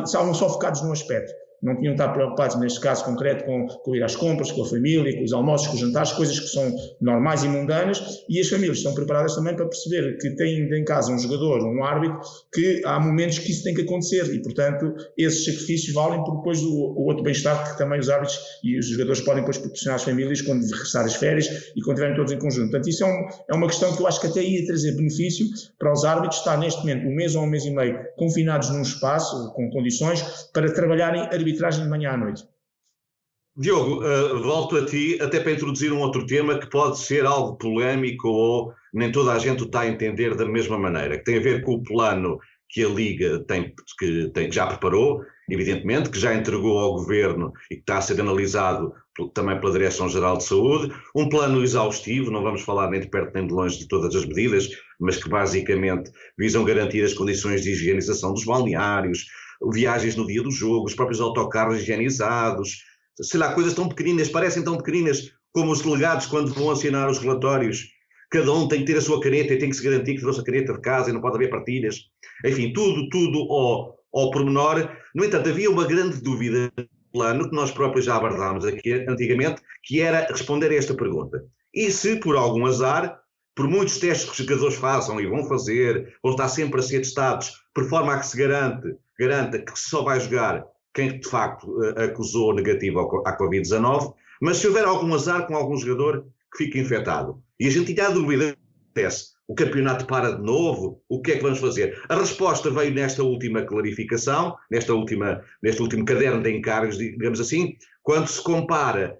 Speaker 2: estavam só focados num aspecto. Não tinham de estar preocupados, neste caso concreto, com ir às compras, com a família, com os almoços, com os jantares, coisas que são normais e mundanas, e as famílias estão preparadas também para perceber que têm em casa um jogador, um árbitro, que há momentos que isso tem que acontecer, e portanto esses sacrifícios valem por depois o outro bem-estar que também os árbitros e os jogadores podem depois proporcionar às famílias quando regressar as férias e quando estiverem todos em conjunto. Portanto, isso é uma questão que eu acho que até ia trazer benefício para os árbitros estar neste momento 1 mês ou 1 mês e meio confinados num espaço, com condições, para trabalharem arbitragem de manhã à noite.
Speaker 1: Diogo, volto a ti até para introduzir um outro tema que pode ser algo polémico ou nem toda a gente o está a entender da mesma maneira, que tem a ver com o plano que a Liga que já preparou, evidentemente, que já entregou ao Governo e que está a ser analisado também pela Direção-Geral de Saúde, um plano exaustivo, não vamos falar nem de perto nem de longe de todas as medidas, mas que basicamente visam garantir as condições de higienização dos balneários, viagens no dia do jogo, os próprios autocarros higienizados, sei lá, coisas tão pequeninas, parecem tão pequeninas como os delegados quando vão assinar os relatórios, cada um tem que ter a sua caneta e tem que se garantir que trouxe a caneta de casa e não pode haver partilhas, enfim, tudo ao pormenor. No entanto, havia uma grande dúvida no plano que nós próprios já abordámos aqui antigamente, que era responder a esta pergunta: e se por algum azar, por muitos testes que os jogadores façam e vão fazer, vão estar sempre a ser testados, por forma a que se garanta que só vai jogar quem de facto acusou negativo à Covid-19, mas se houver algum azar com algum jogador que fique infectado, e a gente tinha a dúvida, o campeonato para de novo, o que é que vamos fazer? A resposta veio nesta última clarificação, neste último caderno de encargos, digamos assim, quando se compara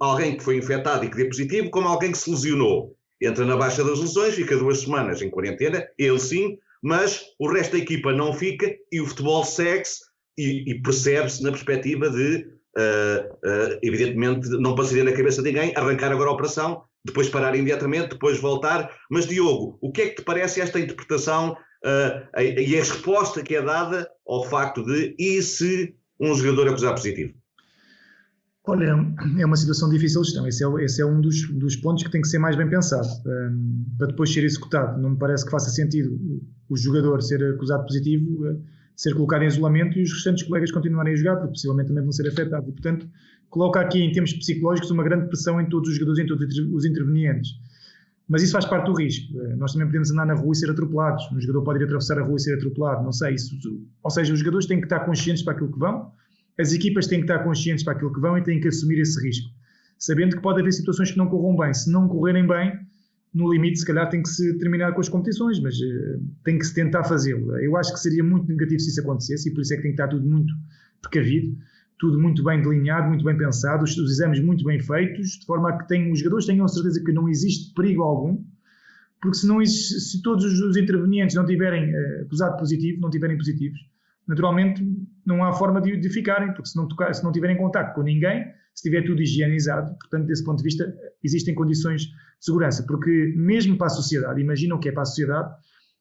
Speaker 1: alguém que foi infectado e que deu positivo, como alguém que se lesionou. Entra na baixa das lesões, fica 2 semanas em quarentena, ele sim, mas o resto da equipa não fica e o futebol segue-se e percebe-se na perspectiva de, evidentemente, não passaria na cabeça de ninguém arrancar agora a operação, depois parar imediatamente, depois voltar. Mas, Diogo, o que é que te parece esta interpretação e a resposta que é dada ao facto de e se um jogador acusar positivo?
Speaker 4: Olha, é uma situação difícil de gestão. Esse é um dos pontos que tem que ser mais bem pensado para depois ser executado. Não me parece que faça sentido o jogador ser acusado positivo, ser colocado em isolamento e os restantes colegas continuarem a jogar, porque possivelmente também vão ser afetados. E, portanto, coloca aqui em termos psicológicos uma grande pressão em todos os jogadores, em todos os intervenientes. Mas isso faz parte do risco. Nós também podemos andar na rua e ser atropelados. Um jogador pode ir atravessar a rua e ser atropelado. Não sei. Ou seja, os jogadores têm que estar conscientes para aquilo que vão. As equipas têm que estar conscientes para aquilo que vão e têm que assumir esse risco, sabendo que pode haver situações que não corram bem. Se não correrem bem, no limite, se calhar tem que se terminar com as competições, mas tem que se tentar fazê-lo. Eu acho que seria muito negativo se isso acontecesse e por isso é que tem que estar tudo muito precavido, tudo muito bem delineado, muito bem pensado, os exames muito bem feitos, de forma a que os jogadores tenham a certeza que não existe perigo algum, porque se todos os intervenientes não tiverem acusado positivo, não tiverem positivos, naturalmente não há forma de ficarem, porque se não tiverem contacto com ninguém, se tiver tudo higienizado, portanto, desse ponto de vista, existem condições de segurança, porque mesmo para a sociedade, imagina o que é para a sociedade,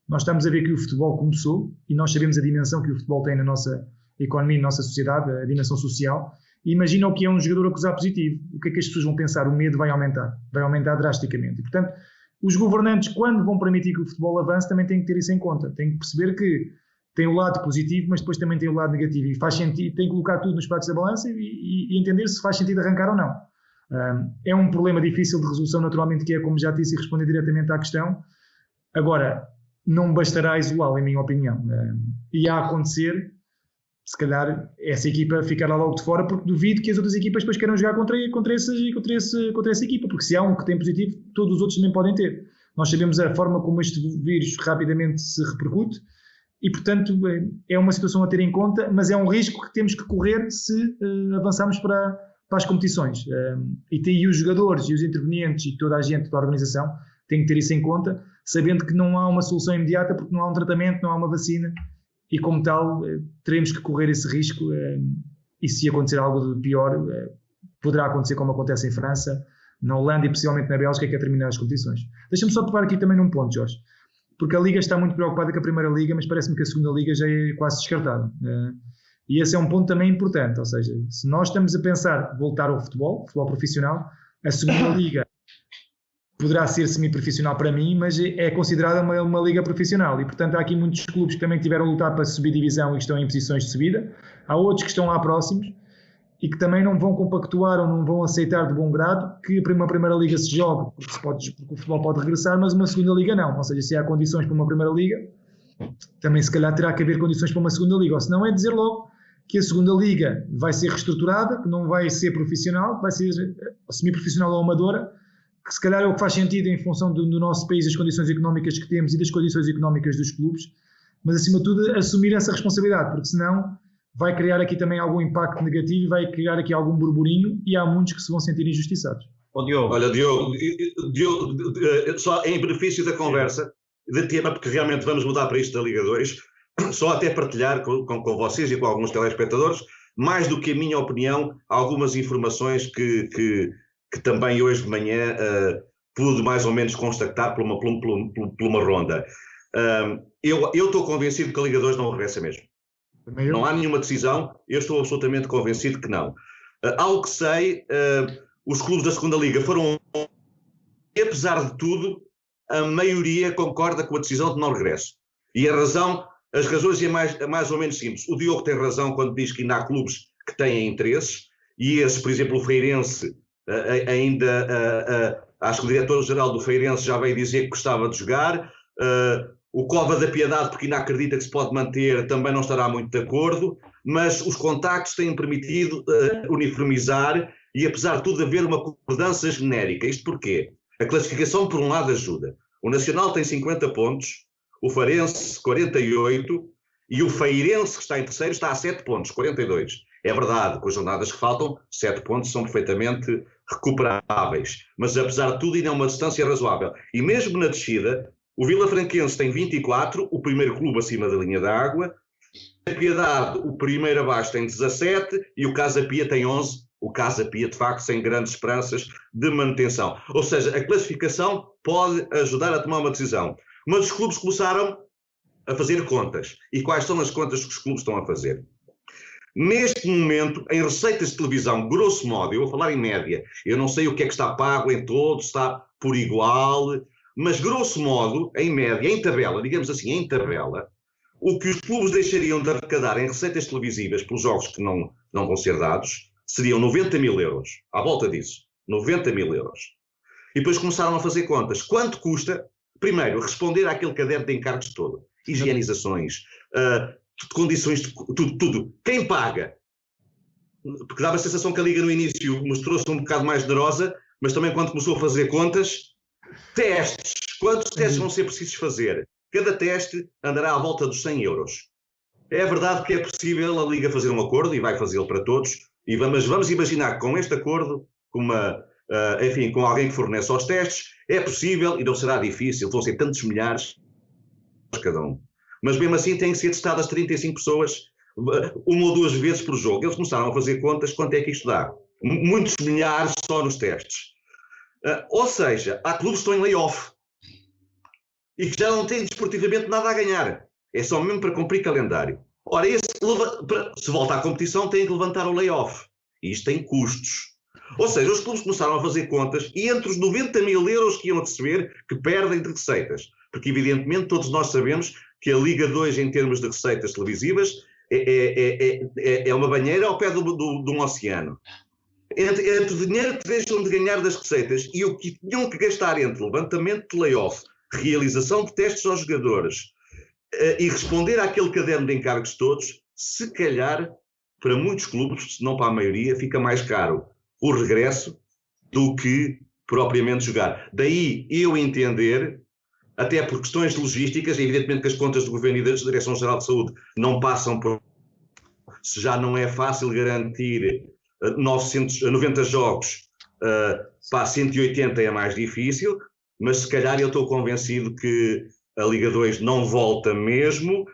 Speaker 4: nós estamos a ver que o futebol começou, e nós sabemos a dimensão que o futebol tem na nossa economia, na nossa sociedade, a dimensão social, e imagina o que é um jogador acusar positivo, o que é que as pessoas vão pensar? O medo vai aumentar drasticamente, e portanto, os governantes, quando vão permitir que o futebol avance, também têm que ter isso em conta, têm que perceber que tem o lado positivo, mas depois também tem o lado negativo e faz sentido, tem que colocar tudo nos pratos da balança e entender se faz sentido arrancar ou não. É um problema difícil de resolução, naturalmente, que é, como já disse, e responder diretamente à questão. Agora, não bastará isolá-lo, em minha opinião. E a acontecer, se calhar, essa equipa ficará logo de fora, porque duvido que as outras equipas depois queiram jogar contra essa equipa, porque se há um que tem positivo, todos os outros também podem ter. Nós sabemos a forma como este vírus rapidamente se repercute, e, portanto, é uma situação a ter em conta, mas é um risco que temos que correr se avançarmos para as competições. E os jogadores e os intervenientes e toda a gente da organização têm que ter isso em conta, sabendo que não há uma solução imediata, porque não há um tratamento, não há uma vacina, e como tal, teremos que correr esse risco, e se acontecer algo de pior, poderá acontecer como acontece em França, na Holanda e possivelmente na Bélgica, que é terminar as competições. Deixa-me só tocar aqui também num ponto, Jorge. Porque a Liga está muito preocupada com a Primeira Liga, mas parece-me que a Segunda Liga já é quase descartada. E esse é um ponto também importante, ou seja, se nós estamos a pensar voltar ao futebol profissional, a Segunda Liga poderá ser semi-profissional para mim, mas é considerada uma liga profissional e, portanto, há aqui muitos clubes que também tiveram a lutar para subir divisão e que estão em posições de subida, há outros que estão lá próximos e que também não vão compactuar ou não vão aceitar de bom grado que uma Primeira Liga se jogue, porque o futebol pode regressar, mas uma Segunda Liga não. Ou seja, se há condições para uma Primeira Liga, também se calhar terá que haver condições para uma Segunda Liga. Ou se não é dizer logo que a Segunda Liga vai ser reestruturada, que não vai ser profissional, vai ser semi-profissional ou amadora, que se calhar é o que faz sentido em função do nosso país, das condições económicas que temos e das condições económicas dos clubes, mas acima de tudo assumir essa responsabilidade, porque senão vai criar aqui também algum impacto negativo e vai criar aqui algum burburinho e há muitos que se vão sentir injustiçados.
Speaker 1: Diogo. Olha, Diogo, só em benefício da conversa, de tema, porque realmente vamos mudar para isto da Liga 2, só até partilhar com vocês e com alguns telespectadores, mais do que a minha opinião, algumas informações que também hoje de manhã pude mais ou menos constatar por uma ronda. Eu estou convencido que a Liga 2 não regressa mesmo. Não há nenhuma decisão, eu estou absolutamente convencido que não. Ao que sei, os clubes da Segunda Liga foram, e apesar de tudo, a maioria concorda com a decisão de não regresso. E as razões é mais ou menos simples. O Diogo tem razão quando diz que ainda há clubes que têm interesses, e esses, por exemplo, o Feirense, acho que o diretor-geral do Feirense já veio dizer que gostava de jogar, o Cova da Piedade, porque ainda acredita que se pode manter, também não estará muito de acordo, mas os contactos têm permitido uniformizar e, apesar de tudo, haver uma concordância genérica. Isto porquê? A classificação, por um lado, ajuda. O Nacional tem 50 pontos, o Farense 48 e o Feirense, que está em terceiro, está a 7 pontos, 42. É verdade, com as jornadas que faltam, 7 pontos são perfeitamente recuperáveis, mas apesar de tudo ainda é uma distância razoável. E mesmo na descida, o Vilafranquense tem 24, o primeiro clube acima da linha d'água, a Piedade, o primeiro abaixo, tem 17 e o Casa Pia tem 11, o Casa Pia de facto sem grandes esperanças de manutenção. Ou seja, a classificação pode ajudar a tomar uma decisão. Mas os clubes começaram a fazer contas. E quais são as contas que os clubes estão a fazer? Neste momento, em receitas de televisão, grosso modo, eu vou falar em média, eu não sei o que é que está pago em todos, está por igual, mas grosso modo, em média, em tabela, digamos assim, em tabela, o que os clubes deixariam de arrecadar em receitas televisivas pelos jogos que não vão ser dados seriam 90 mil euros, à volta disso, 90 mil euros. E depois começaram a fazer contas. Quanto custa, primeiro, responder àquele caderno de encargos todo? Higienizações, condições, tudo. Quem paga? Porque dava a sensação que a Liga no início mostrou-se um bocado mais generosa, mas também quando começou a fazer contas, testes. Quantos testes vão ser precisos fazer? Cada teste andará à volta dos 100 euros. É verdade que é possível a Liga fazer um acordo, e vai fazê-lo para todos, mas vamos imaginar que com este acordo, com alguém que fornece aos testes, é possível, e não será difícil, vão ser tantos milhares cada um. Mas mesmo assim têm que ser testadas 35 pessoas, uma ou duas vezes por jogo. Eles começaram a fazer contas, quanto é que isto dá? Muitos milhares só nos testes. Ou seja, há clubes que estão em layoff e que já não têm desportivamente nada a ganhar. É só mesmo para cumprir calendário. Ora, se volta à competição, têm que levantar o layoff. E isto tem custos. Ou seja, os clubes começaram a fazer contas e entre os 90 mil euros que iam receber, que perdem de receitas. Porque, evidentemente, todos nós sabemos que a Liga 2, em termos de receitas televisivas, é uma banheira ao pé de um oceano. Entre o dinheiro que deixam de ganhar das receitas e o que tinham que gastar entre levantamento de layoff, realização de testes aos jogadores e responder àquele caderno de encargos todos, se calhar, para muitos clubes, se não para a maioria, fica mais caro o regresso do que propriamente jogar. Daí eu entender, até por questões logísticas, evidentemente que as contas do Governo e da Direção-Geral de Saúde não passam por... Se já não é fácil garantir 90 jogos, para 180 é mais difícil, mas se calhar eu estou convencido que a Liga 2 não volta mesmo,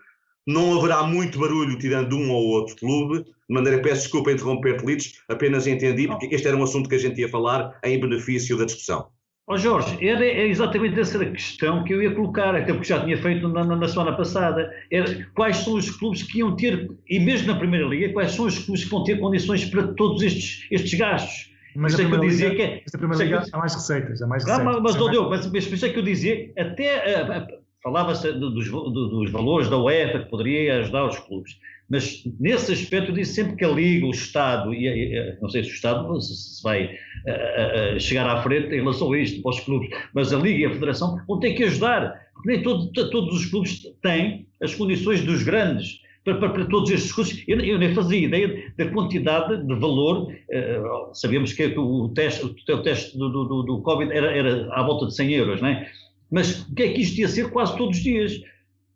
Speaker 1: não haverá muito barulho tirando um ou outro clube, de maneira, peço desculpa interromper-te, Lides, apenas entendi, porque este era um assunto que a gente ia falar em benefício da discussão.
Speaker 3: Jorge, era exatamente essa a questão que eu ia colocar, até porque já tinha feito na semana passada. Quais são os clubes que iam ter, e mesmo na Primeira Liga, quais são os clubes que vão ter condições para todos estes gastos?
Speaker 4: Mas a Primeira Liga há mais receitas. Mas por isso é que eu dizia,
Speaker 3: até falava-se dos valores da UEFA que poderia ajudar os clubes, mas nesse aspecto eu disse sempre que a Liga, o Estado, não sei se o Estado se vai chegar à frente em relação a isto para os clubes, mas a Liga e a Federação vão ter que ajudar, porque nem todos os clubes têm as condições dos grandes para todos estes custos. Eu nem fazia ideia da quantidade de valor. Sabemos que o teste do Covid era à volta de 100 euros, não é? Mas o que é que isto ia ser quase todos os dias?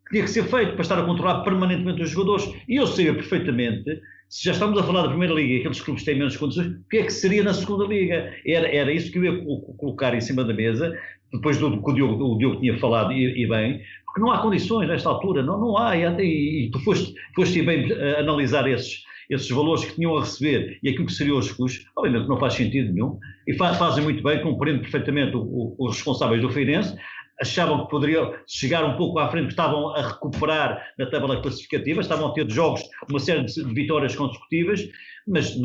Speaker 3: Tinha que ser feito para estar a controlar permanentemente os jogadores. E eu sabia perfeitamente, se já estamos a falar da Primeira Liga e aqueles clubes têm menos condições, o que é que seria na Segunda Liga? Era isso que eu ia colocar em cima da mesa, depois do que o Diogo tinha falado, e bem, porque não há condições nesta altura, não há, e tu foste bem analisar esses valores que tinham a receber e aquilo que seriam os custos, obviamente não faz sentido nenhum, e fazem muito bem, compreendo perfeitamente os responsáveis do Feirense, achavam que poderiam chegar um pouco à frente, estavam a recuperar na tabela classificativa, estavam a ter jogos, uma série de vitórias consecutivas, mas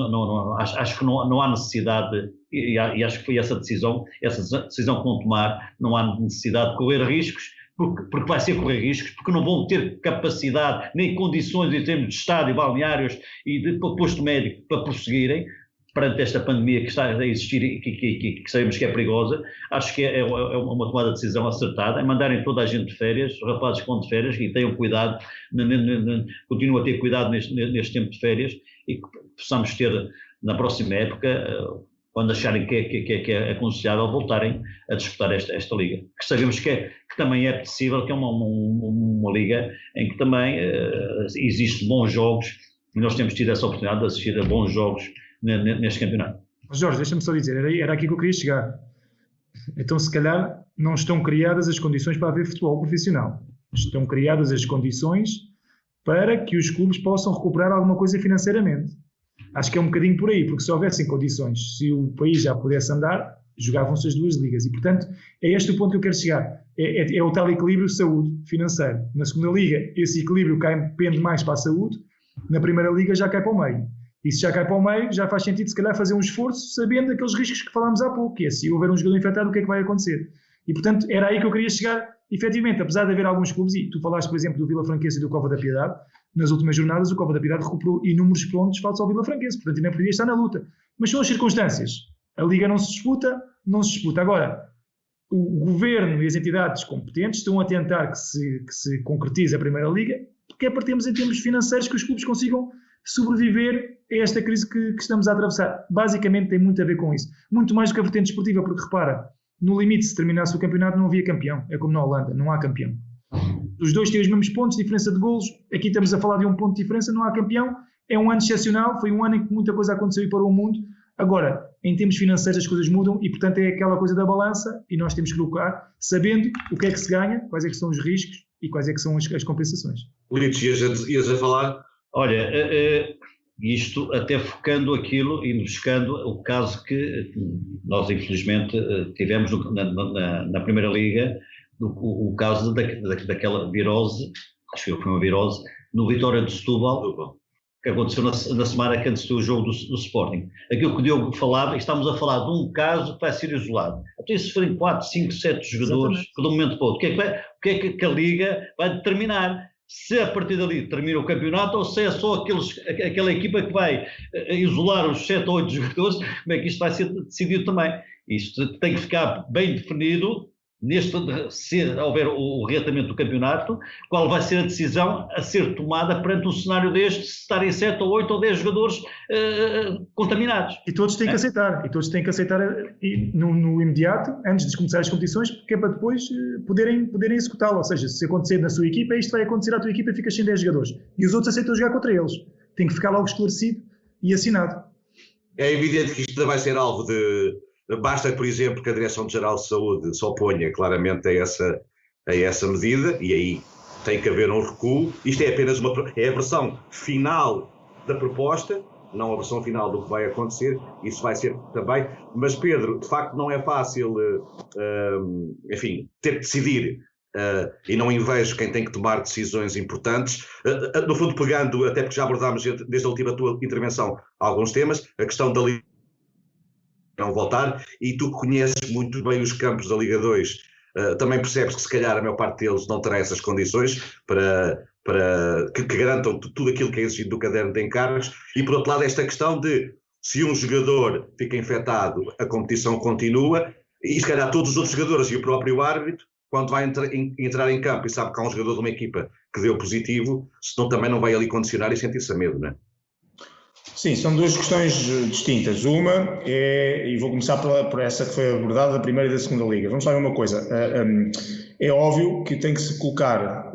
Speaker 3: acho que não há necessidade, e acho que foi essa decisão que vão tomar, não há necessidade de correr riscos, porque vai ser correr riscos, porque não vão ter capacidade nem condições em termos de estádio, balneários e de posto médico para prosseguirem perante esta pandemia que está a existir e que sabemos que é perigosa. Acho que é uma tomada de decisão acertada, é mandarem toda a gente de férias, os rapazes que vão de férias, e tenham cuidado, continuem a ter cuidado neste tempo de férias, e que possamos ter na próxima época, quando acharem que é aconselhável, voltarem a disputar esta liga, que sabemos que também é possível, que é uma liga em que também existem bons jogos, E nós temos tido essa oportunidade de assistir a bons jogos neste campeonato.
Speaker 4: Jorge, deixa-me só dizer, era aqui que eu queria chegar. Então, se calhar, não estão criadas as condições para haver futebol profissional. Estão criadas as condições para que os clubes possam recuperar alguma coisa financeiramente. Acho que é um bocadinho por aí, porque se houvessem condições, se o país já pudesse andar, jogavam-se as duas ligas. E, portanto, é este o ponto que eu quero chegar. É o tal equilíbrio saúde-financeiro. Na segunda liga, esse equilíbrio pende mais para a saúde. Na primeira liga já cai para o meio. E se já cai para o meio, já faz sentido, se calhar, fazer um esforço sabendo daqueles riscos que falámos há pouco, que é se houver um jogador infectado, o que é que vai acontecer? E, portanto, era aí que eu queria chegar. Efetivamente, apesar de haver alguns clubes, e tu falaste, por exemplo, do Vila Franquense e do Cova da Piedade, nas últimas jornadas o Cova da Piedade recuperou inúmeros pontos face ao Vila Franquense, portanto ainda poderia estar na luta. Mas são as circunstâncias. A Liga não se disputa. Agora, o Governo e as entidades competentes estão a tentar que se concretize a Primeira Liga, porque é para termos em termos financeiros que os clubes consigam sobreviver a esta crise que estamos a atravessar. Basicamente tem muito a ver com isso. Muito mais do que a vertente esportiva, porque repara, no limite, se terminasse o campeonato, não havia campeão. É como na Holanda, não há campeão. Os dois têm os mesmos pontos, diferença de golos. Aqui estamos a falar de um ponto de diferença, não há campeão. É um ano excepcional, foi um ano em que muita coisa aconteceu e parou o mundo. Agora, em termos financeiros as coisas mudam e, portanto, é aquela coisa da balança e nós temos que colocar, sabendo o que é que se ganha, quais é que são os riscos e quais é que são as compensações.
Speaker 1: Luís, ias a falar?
Speaker 3: Olha, isto até focando aquilo e buscando o caso que nós, infelizmente, tivemos na Primeira Liga, o caso daquela virose, acho que foi uma virose, no Vitória de Setúbal, que aconteceu na semana que antecedeu o jogo do Sporting. Aquilo que o Diogo falava, estamos a falar de um caso que vai ser isolado. Até se forem 4, 5, 7 jogadores, de um momento para o outro, o que é que a Liga vai determinar? Se a partir dali termina o campeonato ou se é só aquela equipa que vai isolar os 7 ou 8 jogadores, como é que isto vai ser decidido também? Isto tem que ficar bem definido, se houver o reatamento do campeonato, qual vai ser a decisão a ser tomada perante um cenário deste, se estarem 7 ou 8 ou 10 jogadores contaminados.
Speaker 4: E todos têm que aceitar, no imediato, antes de começar as competições, porque é para depois poderem executá-lo. Ou seja, se acontecer na sua equipa, isto vai acontecer à tua equipa e ficas sem 10 jogadores. E os outros aceitam jogar contra eles. Tem que ficar logo esclarecido e assinado.
Speaker 1: É evidente que isto vai ser alvo de... Basta, por exemplo, que a Direção-Geral de Saúde se oponha claramente a essa medida, e aí tem que haver um recuo. Isto é apenas a versão final da proposta, não a versão final do que vai acontecer, isso vai ser também. Mas, Pedro, de facto não é fácil, ter que decidir, e não invejo quem tem que tomar decisões importantes. No fundo, pegando, até porque já abordámos desde a última tua intervenção alguns temas, a questão da Liga não voltar, e tu conheces muito bem os campos da Liga 2, também percebes que se calhar a maior parte deles não terá essas condições para que garantam tudo aquilo que é exigido do caderno de encargos, e por outro lado esta questão de se um jogador fica infectado, a competição continua, e se calhar todos os outros jogadores e o próprio árbitro, quando vai entrar em campo e sabe que há um jogador de uma equipa que deu positivo, senão também não vai ali condicionar e sentir-se a medo, não é?
Speaker 2: Sim, são duas questões distintas. Uma e vou começar por essa que foi abordada da primeira e da segunda liga. Vamos lá ver uma coisa. É óbvio que tem que se colocar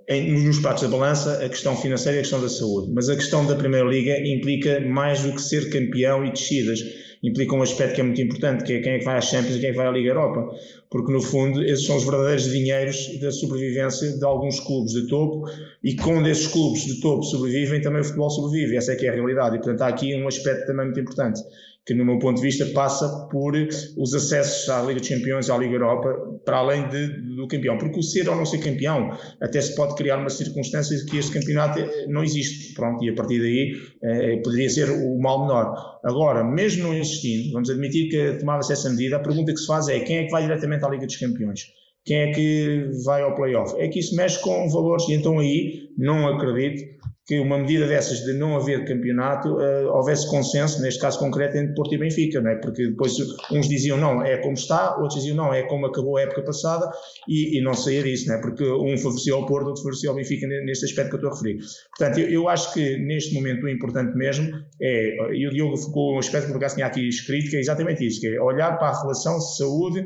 Speaker 2: nos pratos da balança a questão financeira e a questão da saúde, mas a questão da primeira liga implica mais do que ser campeão e descidas. Implica um aspecto que é muito importante, que é quem é que vai à Champions e quem é que vai à Liga Europa, porque no fundo esses são os verdadeiros dinheiros da sobrevivência de alguns clubes de topo, e quando esses clubes de topo sobrevivem, também o futebol sobrevive. Essa é que é a realidade, e portanto há aqui um aspecto também muito importante, que no meu ponto de vista passa por os acessos à Liga dos Campeões e à Liga Europa, para além do campeão, porque o ser ou não ser campeão até se pode criar uma circunstância de que este campeonato não existe, pronto, e a partir daí poderia ser o mal menor. Agora, mesmo não existindo, vamos admitir que tomava-se essa medida, a pergunta que se faz é quem é que vai diretamente à Liga dos Campeões? Quem é que vai ao play-off? É que isso mexe com valores, e então aí não acredito que uma medida dessas de não haver campeonato houvesse consenso, neste caso concreto, entre Porto e Benfica, não é? Porque depois uns diziam não, é como está, outros diziam não, é como acabou a época passada, e não saía disso, não é? Porque um favorecia o Porto, outro favorecia o Benfica neste aspecto que eu estou a referir. Portanto, eu acho que neste momento o importante mesmo é, e o Diogo focou um aspecto que por acaso tinha aqui escrito, que é exatamente isso, que é olhar para a relação de saúde,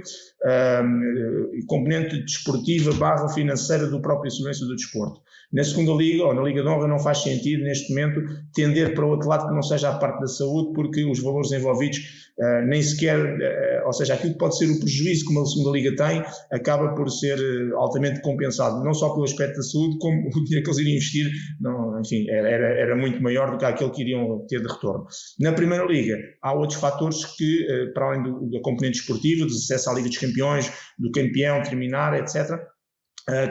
Speaker 2: componente desportiva / financeira do próprio silêncio do desporto. Na segunda liga, ou na Liga de Honra, não faz sentido, neste momento, tender para o outro lado que não seja a parte da saúde, porque os valores envolvidos nem sequer, ou seja, aquilo que pode ser o prejuízo que uma segunda liga tem, acaba por ser altamente compensado, não só pelo aspecto da saúde, como o dinheiro que eles iriam investir, não, enfim, era muito maior do que aquele que iriam ter de retorno. Na primeira liga, há outros fatores que, para além da componente esportiva, do acesso à Liga dos Campeões, do campeão terminar, etc.,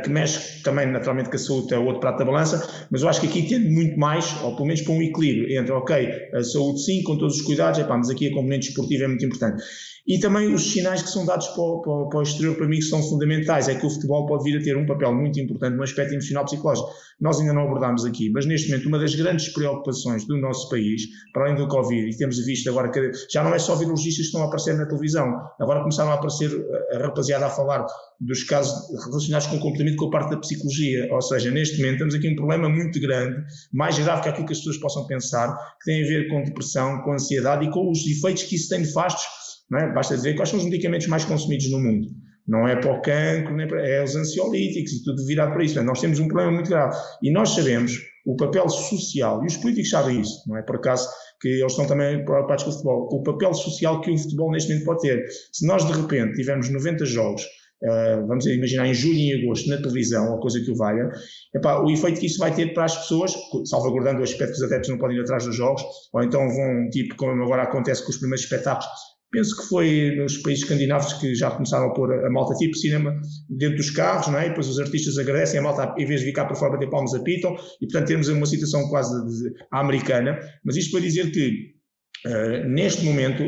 Speaker 2: que mexe também naturalmente com a saúde, é o outro prato da balança, mas eu acho que aqui tende muito mais, ou pelo menos para um equilíbrio entre, ok, a saúde sim, com todos os cuidados, mas aqui a componente esportiva é muito importante. E também os sinais que são dados para o exterior, para mim, que são fundamentais, é que o futebol pode vir a ter um papel muito importante no aspecto emocional e psicológico. Nós ainda não abordámos aqui, mas neste momento uma das grandes preocupações do nosso país, para além do Covid, e temos visto agora que já não é só virologistas que estão a aparecer na televisão, agora começaram a aparecer a rapaziada a falar dos casos relacionados com o comportamento com a parte da psicologia, ou seja, neste momento temos aqui um problema muito grande, mais grave que aquilo que as pessoas possam pensar, que tem a ver com depressão, com ansiedade e com os efeitos que isso tem nefastos. Não é? Basta dizer quais são os medicamentos mais consumidos no mundo. Não é para o cancro, nem é os ansiolíticos e tudo virado para isso. Nós temos um problema muito grave. E nós sabemos o papel social, e os políticos sabem isso, não é por acaso que eles estão também preocupados com o futebol, o papel social que o futebol neste momento pode ter. Se nós de repente tivermos 90 jogos, vamos imaginar em julho e em agosto na televisão, ou coisa que o valha, o efeito que isso vai ter para as pessoas, salvaguardando o aspecto que os adeptos não podem ir atrás dos jogos, ou então vão, tipo como agora acontece com os primeiros espetáculos, penso que foi nos países escandinavos que já começaram a pôr a malta tipo cinema dentro dos carros, não é? E depois os artistas agradecem, a malta em vez de ficar para fora bater palmas apitam, e portanto temos uma situação quase americana, mas isto para dizer que neste momento,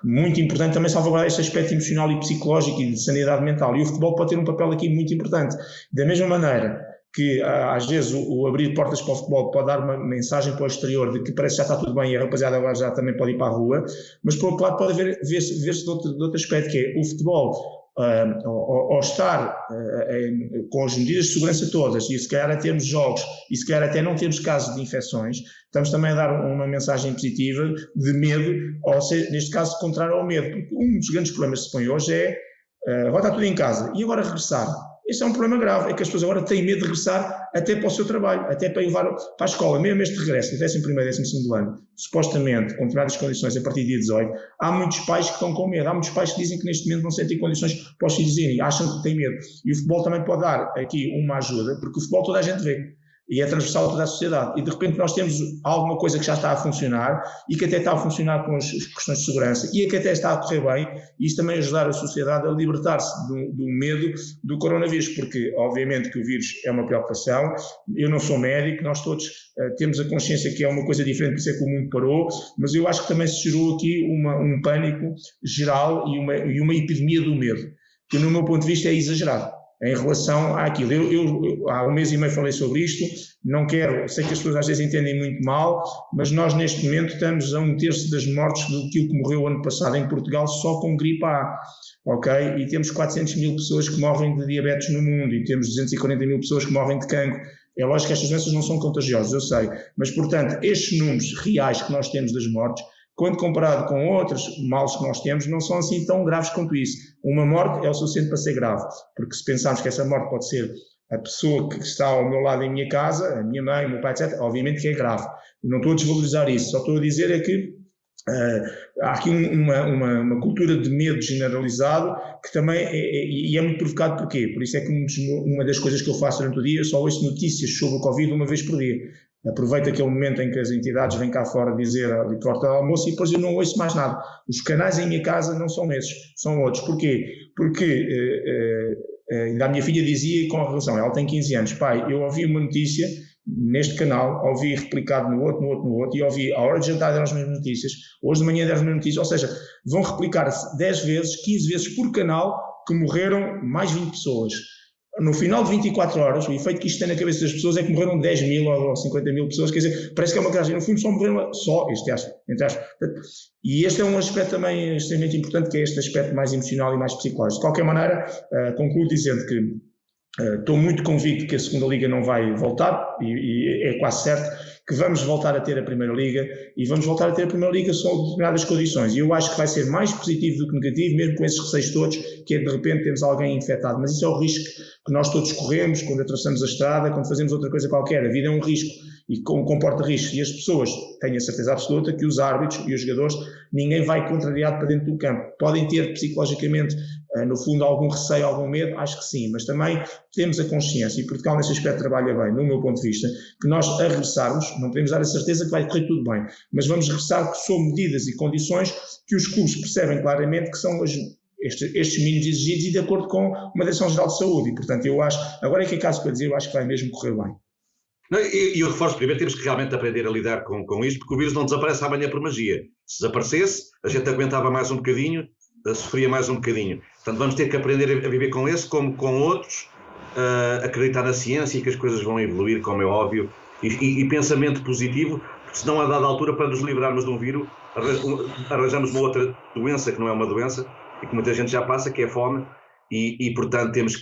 Speaker 2: muito importante também salvaguardar este aspecto emocional e psicológico e de sanidade mental, e o futebol pode ter um papel aqui muito importante. Da mesma maneira que às vezes o abrir portas para o futebol pode dar uma mensagem para o exterior de que parece que já está tudo bem e a rapaziada agora já também pode ir para a rua, mas por outro lado pode ver-se de outro aspecto, que é o futebol, ao estar com as medidas de segurança todas, e se calhar a termos jogos, e se calhar até não termos casos de infecções, estamos também a dar uma mensagem positiva de medo, ou seja, neste caso contrário ao medo, porque um dos grandes problemas que se põe hoje é agora está tudo em casa, e agora regressar? Este é um problema grave, é que as pessoas agora têm medo de regressar até para o seu trabalho, até para ir levar para a escola, mesmo este regresso, do 11º e 12º ano, supostamente, com determinadas condições a partir do dia 18, há muitos pais que estão com medo, há muitos pais que dizem que neste momento não sentem condições para os filhos irem, acham que têm medo, e o futebol também pode dar aqui uma ajuda, porque o futebol toda a gente vê, e é transversal a toda a sociedade, e de repente nós temos alguma coisa que já está a funcionar, e que até está a funcionar com as questões de segurança, e que até está a correr bem, e isso também ajudar a sociedade a libertar-se do medo do coronavírus, porque obviamente que o vírus é uma preocupação, eu não sou médico, nós todos temos a consciência que é uma coisa diferente, por isso é que o mundo parou, mas eu acho que também se gerou aqui um pânico geral e uma epidemia do medo, que no meu ponto de vista é exagerado em relação àquilo. Eu há um mês e meio falei sobre isto, não quero, sei que as pessoas às vezes entendem muito mal, mas nós neste momento estamos a 1/3 das mortes do que morreu ano passado em Portugal só com gripe A, ok? E temos 400 mil pessoas que morrem de diabetes no mundo, e temos 240 mil pessoas que morrem de cancro. É lógico que estas doenças não são contagiosas, eu sei, mas portanto estes números reais que nós temos das mortes, quando comparado com outros males que nós temos, não são assim tão graves quanto isso. Uma morte é o suficiente para ser grave, porque se pensarmos que essa morte pode ser a pessoa que está ao meu lado em minha casa, a minha mãe, o meu pai, etc., obviamente que é grave. Eu não estou a desvalorizar isso, só estou a dizer é que há aqui uma cultura de medo generalizado que também é muito provocado. Porquê? Por isso é que uma das coisas que eu faço durante o dia, eu só ouço notícias sobre o Covid uma vez por dia. Aproveito aquele momento em que as entidades vêm cá fora dizer ali para o almoço, e depois eu não ouço mais nada. Os canais em minha casa não são esses, são outros. Porquê? Porque ainda a minha filha dizia, com a razão, ela tem 15 anos, pai, eu ouvi uma notícia neste canal, ouvi replicado no outro, e ouvi à hora de jantar deram as mesmas notícias, hoje de manhã deram as mesmas notícias, ou seja, vão replicar 10 vezes, 15 vezes por canal que morreram mais 20 pessoas. No final de 24 horas, o efeito que isto tem na cabeça das pessoas é que morreram 10 mil ou 50 mil pessoas, quer dizer, parece que é uma crise. No fundo só morreram entre aspas. E este é um aspecto também extremamente importante, que é este aspecto mais emocional e mais psicológico. De qualquer maneira, concluo dizendo que estou muito convicto que a segunda liga não vai voltar, e é quase certo que vamos voltar a ter a primeira liga, e vamos voltar a ter a primeira liga só em determinadas condições, e eu acho que vai ser mais positivo do que negativo, mesmo com esses receios todos, que é de repente temos alguém infectado, mas isso é o risco que nós todos corremos quando atravessamos a estrada, quando fazemos outra coisa qualquer. A vida é um risco e comporta risco. E as pessoas têm a certeza absoluta que os árbitros e os jogadores, ninguém vai contrariado para dentro do campo. Podem ter psicologicamente, no fundo, algum receio, algum medo, acho que sim, mas também temos a consciência, e Portugal nesse aspecto trabalha bem, no meu ponto de vista, que nós a regressarmos, não podemos dar a certeza que vai correr tudo bem, mas vamos regressar que são medidas e condições que os clubes percebem claramente que são estes mínimos exigidos e de acordo com uma Direção-Geral de Saúde, e portanto eu acho, agora é que é caso para dizer, eu acho que vai mesmo correr bem.
Speaker 1: E eu reforço primeiro, temos que realmente aprender a lidar com isto, porque o vírus não desaparece amanhã por magia. Se desaparecesse, a gente aguentava mais um bocadinho, sofria mais um bocadinho. Portanto, vamos ter que aprender a viver com esse, como com outros, acreditar na ciência e que as coisas vão evoluir, como é óbvio, e pensamento positivo, porque senão a dada altura, para nos livrarmos de um vírus, arranjamos uma outra doença que não é uma doença, e que muita gente já passa, que é a fome, e portanto temos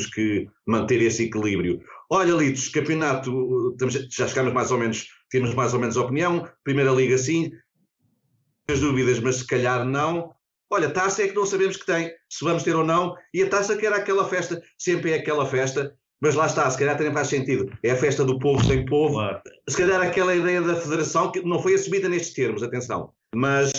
Speaker 1: que manter esse equilíbrio. Olha, Litos, campeonato, já chegámos mais ou menos, temos mais ou menos opinião, Primeira Liga sim, as dúvidas, mas se calhar não. Olha, taça é que não sabemos que tem, se vamos ter ou não, e a taça que era aquela festa, sempre é aquela festa, mas lá está, se calhar também faz sentido, é a festa do povo sem povo, claro. Se calhar aquela ideia da federação, que não foi assumida nestes termos, atenção, mas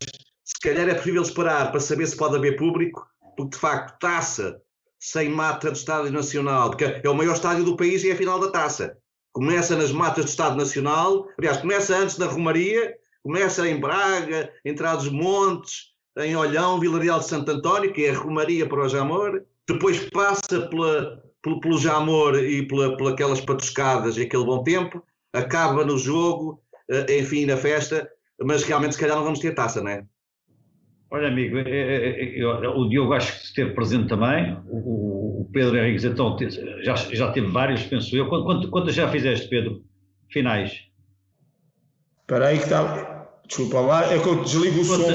Speaker 1: se calhar é possível esperar para saber se pode haver público, porque de facto taça sem mata do Estádio Nacional, porque é o maior estádio do país e é a final da taça. Começa nas matas do Estádio Nacional, aliás, começa antes na Romaria, começa em Braga, em Trás-os-Montes, em Olhão, Vila Real de Santo António, que é a Romaria para o Jamor, depois passa pelo Jamor e por aquelas patuscadas e aquele bom tempo, acaba no jogo, enfim, na festa, mas realmente se calhar não vamos ter taça, não é?
Speaker 3: Olha, amigo, o Diogo acho que esteve presente também, o Pedro Henriques então já teve vários, penso eu. Quantas já fizeste, Pedro? Finais?
Speaker 2: Espera aí que está... Desculpa lá, é que eu desligo o som.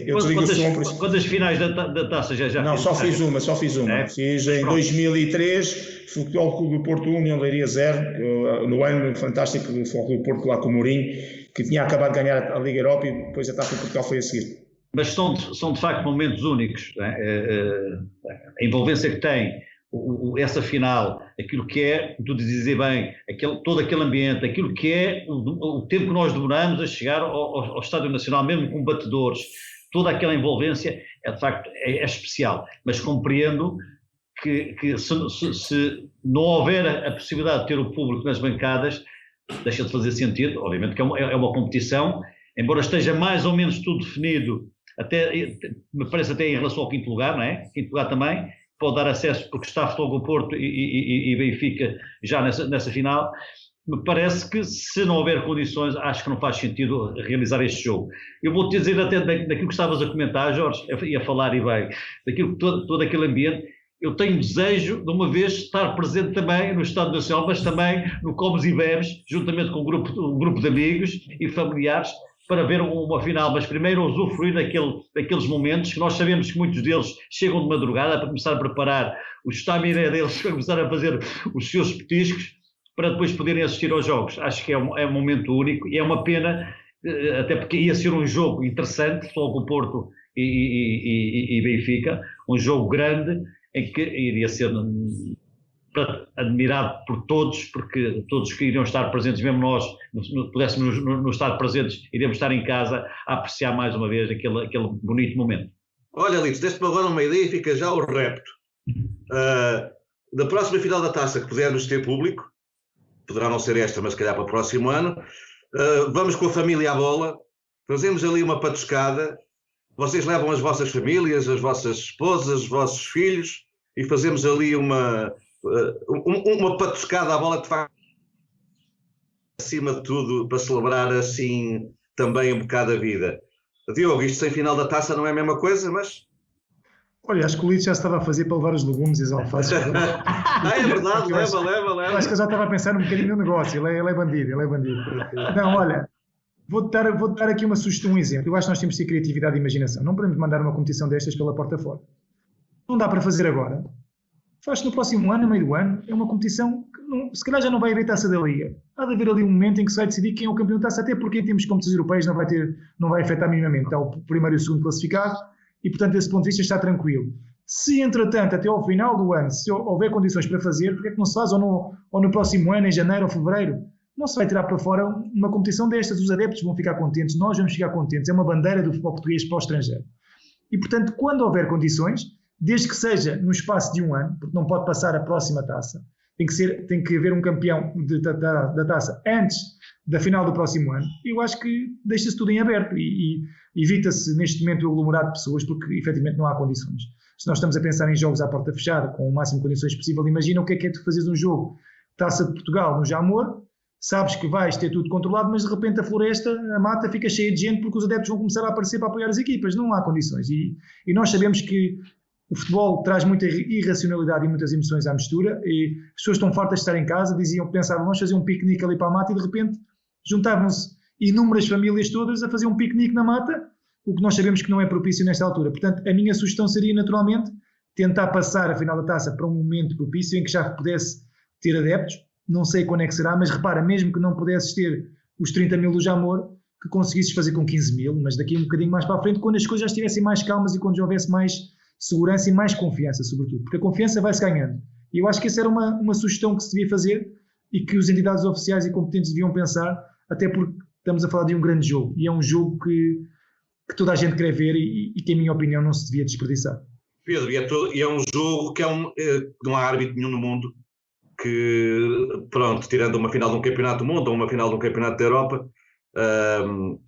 Speaker 2: Eu desligo o som.
Speaker 3: Quantas finais da taça já
Speaker 2: não, só fiz uma. É? Fiz em 2003, Futebol Clube do Porto 1, União de Leiria 0, no ano fantástico do Futebol Clube do Porto lá com o Mourinho, que tinha acabado de ganhar a Liga Europa e depois a Taça de Portugal foi a seguir.
Speaker 3: Mas são de facto momentos únicos, não é? A envolvência que tem essa final, aquilo que é, tu dizes bem, todo aquele ambiente, aquilo que é o tempo que nós demoramos a chegar ao Estádio Nacional, mesmo com batedores, toda aquela envolvência, de facto é especial, mas compreendo que se não houver a possibilidade de ter o público nas bancadas, deixa de fazer sentido. Obviamente que é uma competição, embora esteja mais ou menos tudo definido, até, me parece até em relação ao quinto lugar, não é? Quinto lugar também pode dar acesso, porque está Futebol do Porto e Benfica já nessa final. Me parece que se não houver condições, acho que não faz sentido realizar este jogo. Eu vou-te dizer até daquilo que estavas a comentar, Jorge, e a falar e bem, daquilo todo aquele ambiente. Eu tenho desejo de uma vez estar presente também no Estádio Nacional, mas também no Comes e Bebes, juntamente com um grupo de amigos e familiares, para ver uma final, mas primeiro usufruir daqueles momentos que nós sabemos que muitos deles chegam de madrugada para começar a preparar o estaminé deles, para começar a fazer os seus petiscos, para depois poderem assistir aos jogos. Acho que é um momento único e é uma pena, até porque ia ser um jogo interessante, Futebol do Porto e Benfica, um jogo grande, em que iria ser admirado por todos, porque todos que iriam estar presentes, mesmo nós, pudéssemos não estar presentes, iríamos estar em casa a apreciar mais uma vez aquele bonito momento.
Speaker 1: Olha, Litos, deste-me agora uma ideia e fica já o repto. Da próxima final da taça que pudermos ter público, poderá não ser esta, mas se calhar para o próximo ano, vamos com a família à bola, fazemos ali uma patuscada, vocês levam as vossas famílias, as vossas esposas, os vossos filhos, e fazemos ali uma patuscada à bola, de facto, acima de tudo, para celebrar assim também um bocado a vida. Diogo, isto sem final da taça não é a mesma coisa, mas...
Speaker 4: Olha, acho que o Litos já estava a fazer para levar os legumes e as alfaces.
Speaker 1: É verdade, leva.
Speaker 4: Acho que eu já estava a pensar um bocadinho no negócio, ele é bandido. Não, olha, vou-te dar aqui uma sugestão, um exemplo. Eu acho que nós temos de ter criatividade e imaginação. Não podemos mandar uma competição destas pela porta fora. Não dá para fazer agora. Faz-se no próximo ano, no meio do ano. É uma competição que se calhar já não vai haver taça da Liga. Há de haver ali um momento em que se vai decidir quem é o campeão da taça, até porque em termos de competições europeias não vai afetar minimamente. Está o primeiro e o segundo classificado e, portanto, desse ponto de vista está tranquilo. Se, entretanto, até ao final do ano, se houver condições para fazer, porque é que não se faz? Ou no próximo ano, em janeiro ou fevereiro, não se vai tirar para fora uma competição destas. Os adeptos vão ficar contentes, nós vamos ficar contentes. É uma bandeira do futebol português para o estrangeiro. E, portanto, quando houver condições, desde que seja no espaço de um ano, porque não pode passar a próxima taça, tem que haver um campeão da taça antes da final do próximo ano, eu acho que deixa-se tudo em aberto e evita-se neste momento o aglomerado de pessoas, porque efetivamente não há condições. Se nós estamos a pensar em jogos à porta fechada, com o máximo de condições possível, imagina o que é tu fazeres um jogo Taça de Portugal no Jamor, sabes que vais ter tudo controlado, mas de repente a floresta, a mata fica cheia de gente porque os adeptos vão começar a aparecer para apoiar as equipas. Não há condições. E nós sabemos que o futebol traz muita irracionalidade e muitas emoções à mistura, e as pessoas estão fartas de estar em casa, pensavam, vamos fazer um piquenique ali para a mata, e de repente juntavam-se inúmeras famílias todas a fazer um piquenique na mata, o que nós sabemos que não é propício nesta altura. Portanto, a minha sugestão seria naturalmente tentar passar a final da taça para um momento propício em que já pudesse ter adeptos. Não sei quando é que será, mas repara, mesmo que não pudesses ter os 30 mil do Jamor, que conseguisses fazer com 15 mil, mas daqui um bocadinho mais para a frente, quando as coisas já estivessem mais calmas e quando já houvesse mais segurança e mais confiança, sobretudo, porque a confiança vai-se ganhando. E eu acho que essa era uma sugestão que se devia fazer e que as entidades oficiais e competentes deviam pensar, até porque estamos a falar de um grande jogo, e é um jogo que toda a gente quer ver e que, em minha opinião, não se devia desperdiçar.
Speaker 1: Pedro, e é um jogo que não há árbitro nenhum no mundo que, pronto, tirando uma final de um campeonato do mundo ou uma final de um campeonato da Europa,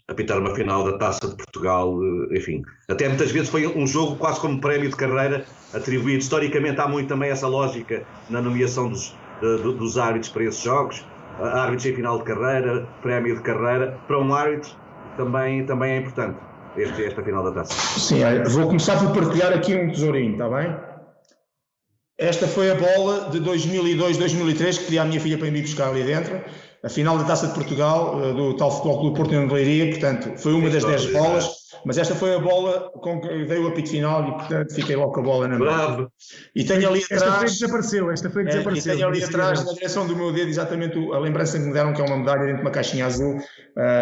Speaker 1: apitar uma final da Taça de Portugal, enfim, até muitas vezes foi um jogo quase como prémio de carreira atribuído. Historicamente há muito também essa lógica na nomeação dos árbitros para esses jogos, árbitros em final de carreira, prémio de carreira. Para um árbitro também é importante esta final da Taça.
Speaker 2: Sim, vou começar por partilhar aqui um tesourinho, está bem? Esta foi a bola de 2002-2003 que pedi à minha filha para ir buscar ali dentro. A final da Taça de Portugal, do tal Futebol Clube Porto de Leiria, portanto, foi uma das 10 bolas, mas esta foi a bola com que dei o apito final e, portanto, fiquei logo com a bola na mão.
Speaker 1: Bravo!
Speaker 2: E tenho ali atrás...
Speaker 4: Esta foi que desapareceu.
Speaker 2: E tenho ali atrás, na direção do meu dedo, exatamente a lembrança que me deram, que é uma medalha dentro de uma caixinha azul,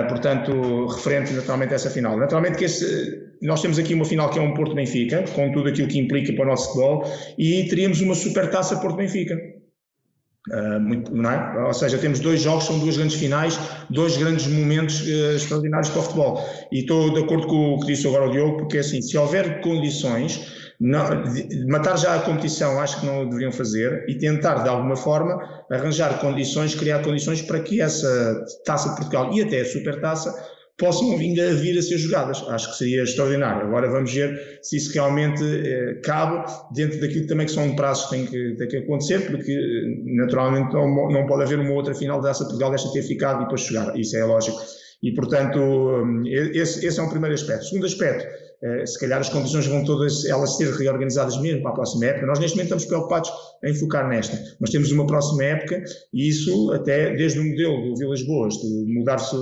Speaker 2: portanto, referente naturalmente a essa final. Naturalmente que nós temos aqui uma final que é um Porto-Benfica, com tudo aquilo que implica para o nosso futebol, e teríamos uma super taça Porto-Benfica. Não é? Ou seja, temos dois jogos, são duas grandes finais, dois grandes momentos extraordinários para o futebol, e estou de acordo com o que disse agora o Diogo, porque assim, se houver condições, matar já a competição acho que não o deveriam fazer, e tentar de alguma forma arranjar condições, criar condições para que essa Taça de Portugal e até a Supertaça possam ainda vir a ser jogadas. Acho que seria extraordinário. Agora vamos ver se isso realmente cabe dentro daquilo também que são prazos que têm que acontecer, porque naturalmente não pode haver uma outra final da Taça de Portugal desta ter ficado e depois jogar. Isso é lógico. E, portanto, esse é um primeiro aspecto. Segundo aspecto, se calhar as competições vão todas elas ser reorganizadas mesmo para a próxima época. Nós neste momento estamos preocupados em focar nesta, mas temos uma próxima época, e isso até desde o modelo do Vilas Boas, de mudar-se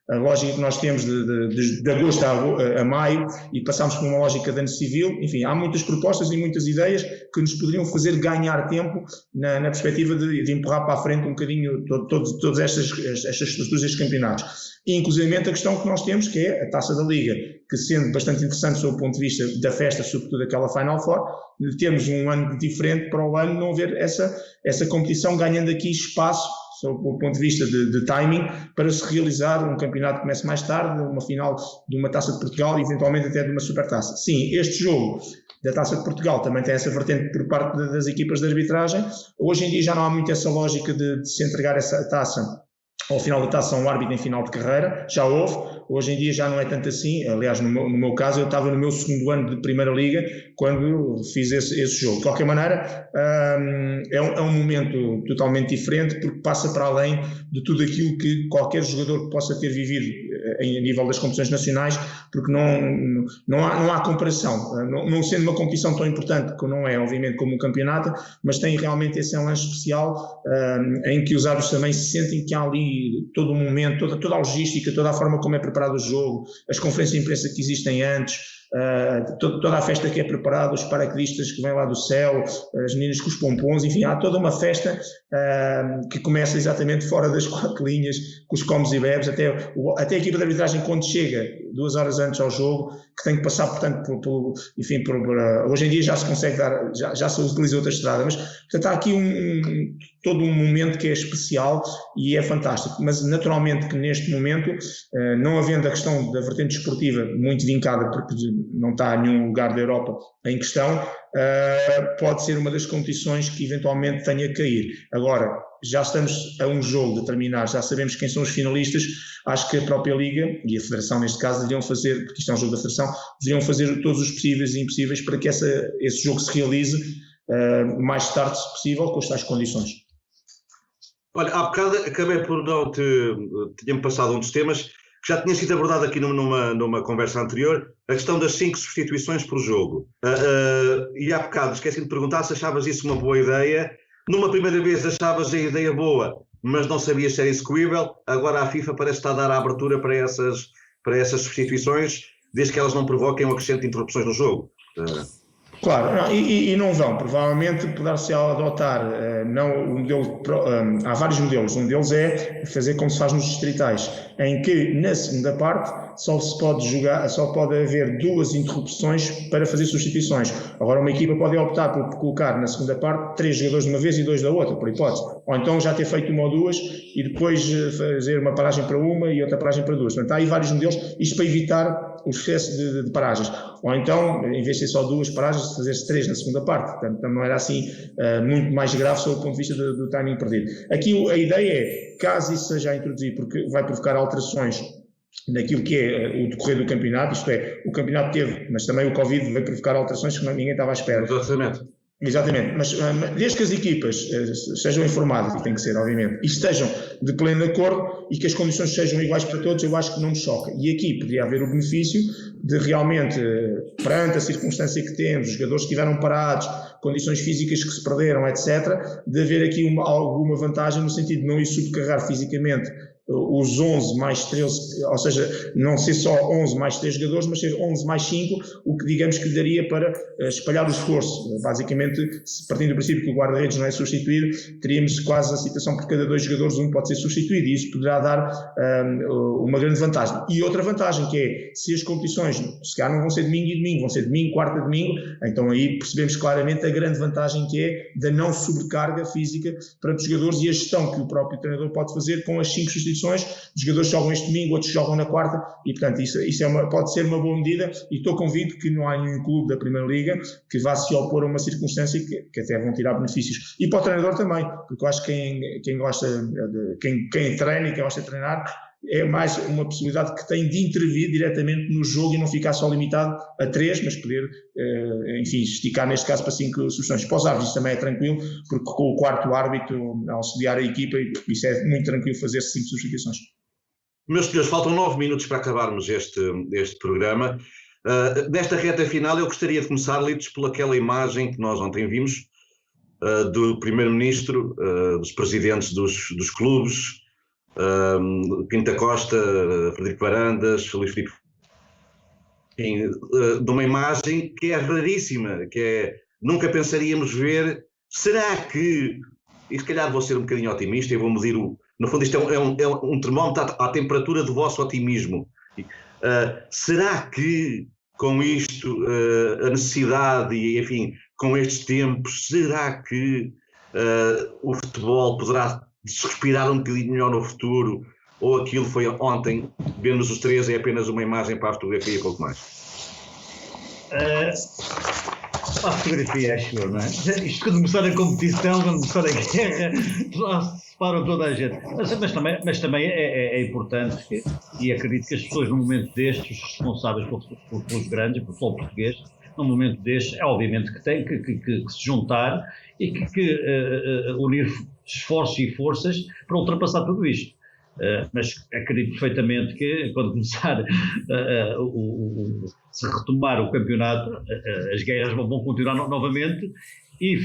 Speaker 2: a lógica que nós temos de agosto a maio, e passamos por uma lógica de ano civil. Enfim, há muitas propostas e muitas ideias que nos poderiam fazer ganhar tempo na perspectiva de empurrar para a frente um bocadinho todas estas estruturas destes campeonatos. E inclusivamente a questão que nós temos, que é a Taça da Liga, que sendo bastante interessante sob o ponto de vista da festa, sobretudo aquela Final Four, temos um ano diferente para o ano não haver essa competição, ganhando aqui espaço sob o ponto de vista de timing, para se realizar um campeonato que comece mais tarde, uma final de uma Taça de Portugal e eventualmente até de uma Supertaça. Sim, este jogo da Taça de Portugal também tem essa vertente por parte das equipas de arbitragem. Hoje em dia já não há muito essa lógica de se entregar essa taça ao final da taça a um árbitro em final de carreira. Já houve, hoje em dia já não é tanto assim. Aliás, no meu caso, eu estava no meu segundo ano de Primeira Liga quando fiz esse jogo. De qualquer maneira, é um momento totalmente diferente, porque passa para além de tudo aquilo que qualquer jogador possa ter vivido em nível das competições nacionais, porque não há comparação. Não sendo uma competição tão importante, que não é, obviamente, como um campeonato, mas tem realmente esse lance especial em que os árbitros também se sentem que há ali todo o momento, toda a logística, toda a forma como é preparado o jogo, as conferências de imprensa que existem antes, toda a festa que é preparada, os paraquedistas que vêm lá do céu, as meninas com os pompons, enfim, há toda uma festa que começa exatamente fora das quatro linhas, com os comes e bebes, até a equipa de arbitragem, quando chega, 2 horas antes ao jogo, que tem que passar, portanto, hoje em dia já se consegue dar, já se utiliza outra estrada, mas portanto, há aqui todo um momento que é especial e é fantástico, mas naturalmente que neste momento, não havendo a questão da vertente desportiva muito vincada, porque não está nenhum lugar da Europa em questão, pode ser uma das competições que eventualmente tenha que cair. Agora, já estamos a um jogo de terminar, já sabemos quem são os finalistas, acho que a própria Liga e a Federação neste caso deveriam fazer, porque isto é um jogo da Federação, deveriam fazer todos os possíveis e impossíveis para que esse jogo se realize o mais tarde possível com as tais condições.
Speaker 1: Olha, há bocado acabei por não tinha-me passado um dos temas que já tinha sido abordado aqui numa conversa anterior, a questão das 5 substituições por jogo. E há bocado esqueci de perguntar se achavas isso uma boa ideia. Numa primeira vez achavas a ideia boa, mas não sabias se era execuível. Agora a FIFA parece estar a dar a abertura para essas substituições, desde que elas não provoquem um acrescento de interrupções no jogo.
Speaker 2: Claro, não, e não vão, provavelmente poderá-se adotar, não, um modelo, há vários modelos, um deles é fazer como se faz nos distritais, em que na segunda parte só pode haver 2 interrupções para fazer substituições. Agora uma equipa pode optar por colocar na segunda parte 3 jogadores de uma vez e 2 da outra, por hipótese, ou então já ter feito 1 ou 2 e depois fazer uma paragem para uma e outra paragem para 2. Portanto, há aí vários modelos, isto para evitar o excesso de paragens, ou então, em vez de ser só 2 paragens, fazer-se 3 na segunda parte, portanto não era assim muito mais grave sob o ponto de vista do timing perdido. Aqui a ideia é, caso isso seja a introduzir, porque vai provocar alterações naquilo que é o decorrer do campeonato, isto é, o campeonato teve, mas também o Covid vai provocar alterações que ninguém estava à espera. Exatamente, mas desde que as equipas sejam informadas, e tem que ser, obviamente, e estejam de pleno acordo e que as condições sejam iguais para todos, eu acho que não me choca. E aqui poderia haver o benefício de realmente, perante a circunstância que temos, os jogadores que estiveram parados, condições físicas que se perderam, etc., de haver aqui alguma vantagem no sentido de não ir subcarregar fisicamente os 11 mais 13, ou seja, não ser só 11 mais 3 jogadores, mas ser 11 mais 5, o que digamos que daria para espalhar o esforço. Basicamente, partindo do princípio que o guarda-redes não é substituído, teríamos quase a situação por cada 2 jogadores, um pode ser substituído, e isso poderá dar uma grande vantagem. E outra vantagem que é, se as competições, se calhar não vão ser domingo e domingo, vão ser domingo, quarta, domingo, então aí percebemos claramente a grande vantagem que é da não sobrecarga física para os jogadores e a gestão que o próprio treinador pode fazer com as 5 substituições. Os jogadores jogam este domingo, outros jogam na quarta e, portanto, isso pode ser uma boa medida e estou convicto que não há nenhum clube da Primeira Liga que vá se opor a uma circunstância que até vão tirar benefícios. E para o treinador também, porque eu acho que quem gosta, quem treina e quem gosta de treinar, é mais uma possibilidade que tem de intervir diretamente no jogo e não ficar só limitado a 3, mas poder, enfim, esticar neste caso para 5 substituições. Para os árbitros também é tranquilo, porque com o quarto árbitro auxiliar a equipa, isso é muito tranquilo fazer 5 substituições.
Speaker 1: Meus senhores, faltam 9 minutos para acabarmos este programa. Nesta reta final eu gostaria de começar, Litos, pelaquela imagem que nós ontem vimos do Primeiro-Ministro, dos presidentes dos clubes, Pinto Costa, Frederico Varandas, Luís Filipe, de uma imagem que é raríssima, que é, nunca pensaríamos ver. Será que, e se calhar vou ser um bocadinho otimista e vou medir no fundo isto é um termómetro à temperatura do vosso otimismo. Será que com isto, a necessidade e enfim, com estes tempos, será que o futebol poderá respirar um bocadinho melhor no futuro, ou aquilo foi ontem, vemos os 3, é apenas uma imagem para a fotografia e pouco mais?
Speaker 3: A fotografia, acho eu, não é? Isto quando começar a competição, quando começar a guerra, lá se separam toda a gente. Mas também é importante, e acredito que as pessoas no momento destes, os responsáveis pelos grandes, pelo futebol português, num momento destes, é obviamente que tem que se juntar e que unir esforços e forças para ultrapassar tudo isto. Mas acredito perfeitamente que quando começar se retomar o campeonato, as guerras vão continuar novamente, e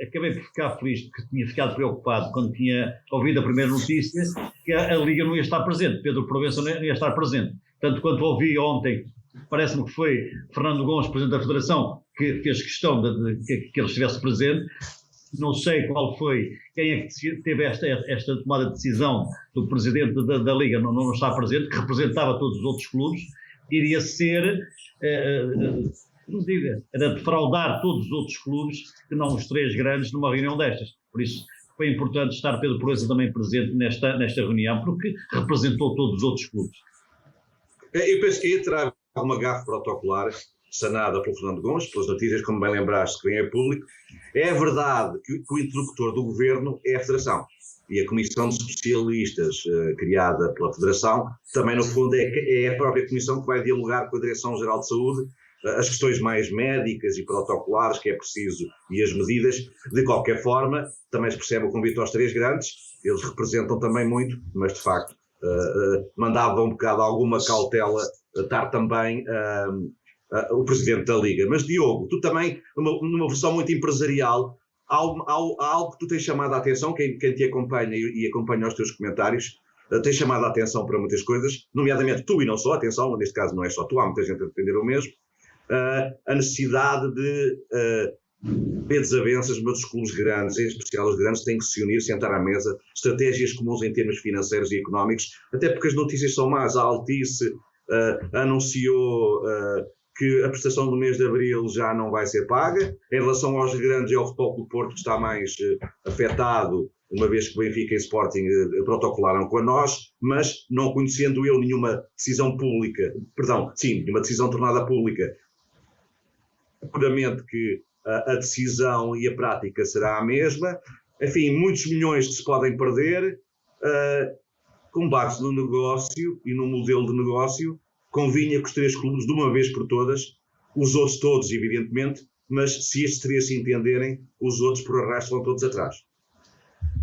Speaker 3: acabei por ficar feliz, porque tinha ficado preocupado quando tinha ouvido a primeira notícia que a Liga não ia estar presente, Pedro Provença não ia estar presente. Tanto quanto ouvi ontem, parece-me que foi Fernando Gomes, presidente da Federação, que fez questão de que ele estivesse presente. Não sei quem é que teve esta tomada de decisão do presidente da Liga não estar presente, que representava todos os outros clubes, iria ser, não diga, era defraudar todos os outros clubes que não os 3 grandes numa reunião destas. Por isso foi importante estar Pedro Proença também presente nesta reunião, porque representou todos os outros clubes.
Speaker 1: Eu penso que aí terá uma gafe protocolar sanada pelo Fernando Gomes, pelas notícias, como bem lembraste, que vem a público. É verdade que o interlocutor do governo é a Federação. E a comissão de especialistas criada pela Federação, também no fundo é a própria comissão que vai dialogar com a Direção-Geral de Saúde as questões mais médicas e protocolares que é preciso e as medidas. De qualquer forma, também se percebe o convite aos 3 grandes, eles representam também muito, mas de facto mandava um bocado alguma cautela estar também o Presidente da Liga. Mas Diogo, tu também, numa versão muito empresarial, há algo que tu tens chamado a atenção, quem te acompanha e acompanha os teus comentários, tens chamado a atenção para muitas coisas, nomeadamente tu e não só, atenção, neste caso não é só tu, há muita gente a defender o mesmo, a necessidade de desavenças, mas os clubes grandes, em especial os grandes, têm que se unir, sentar à mesa, estratégias comuns em termos financeiros e económicos, até porque as notícias são más. A Altice anunciou que a prestação do mês de abril já não vai ser paga. Em relação aos grandes, é o Futebol Clube do Porto que está mais afetado, uma vez que o Benfica e o Sporting protocolaram com a nós, mas não conhecendo eu nenhuma decisão pública, nenhuma decisão tornada pública, seguramente que a decisão e a prática será a mesma. Enfim, muitos milhões que se podem perder, com base no negócio e no modelo de negócio. Convinha que os 3 clubes, de uma vez por todas, os outros todos, evidentemente, mas se estes 3 se entenderem, os outros por arrasto vão todos atrás.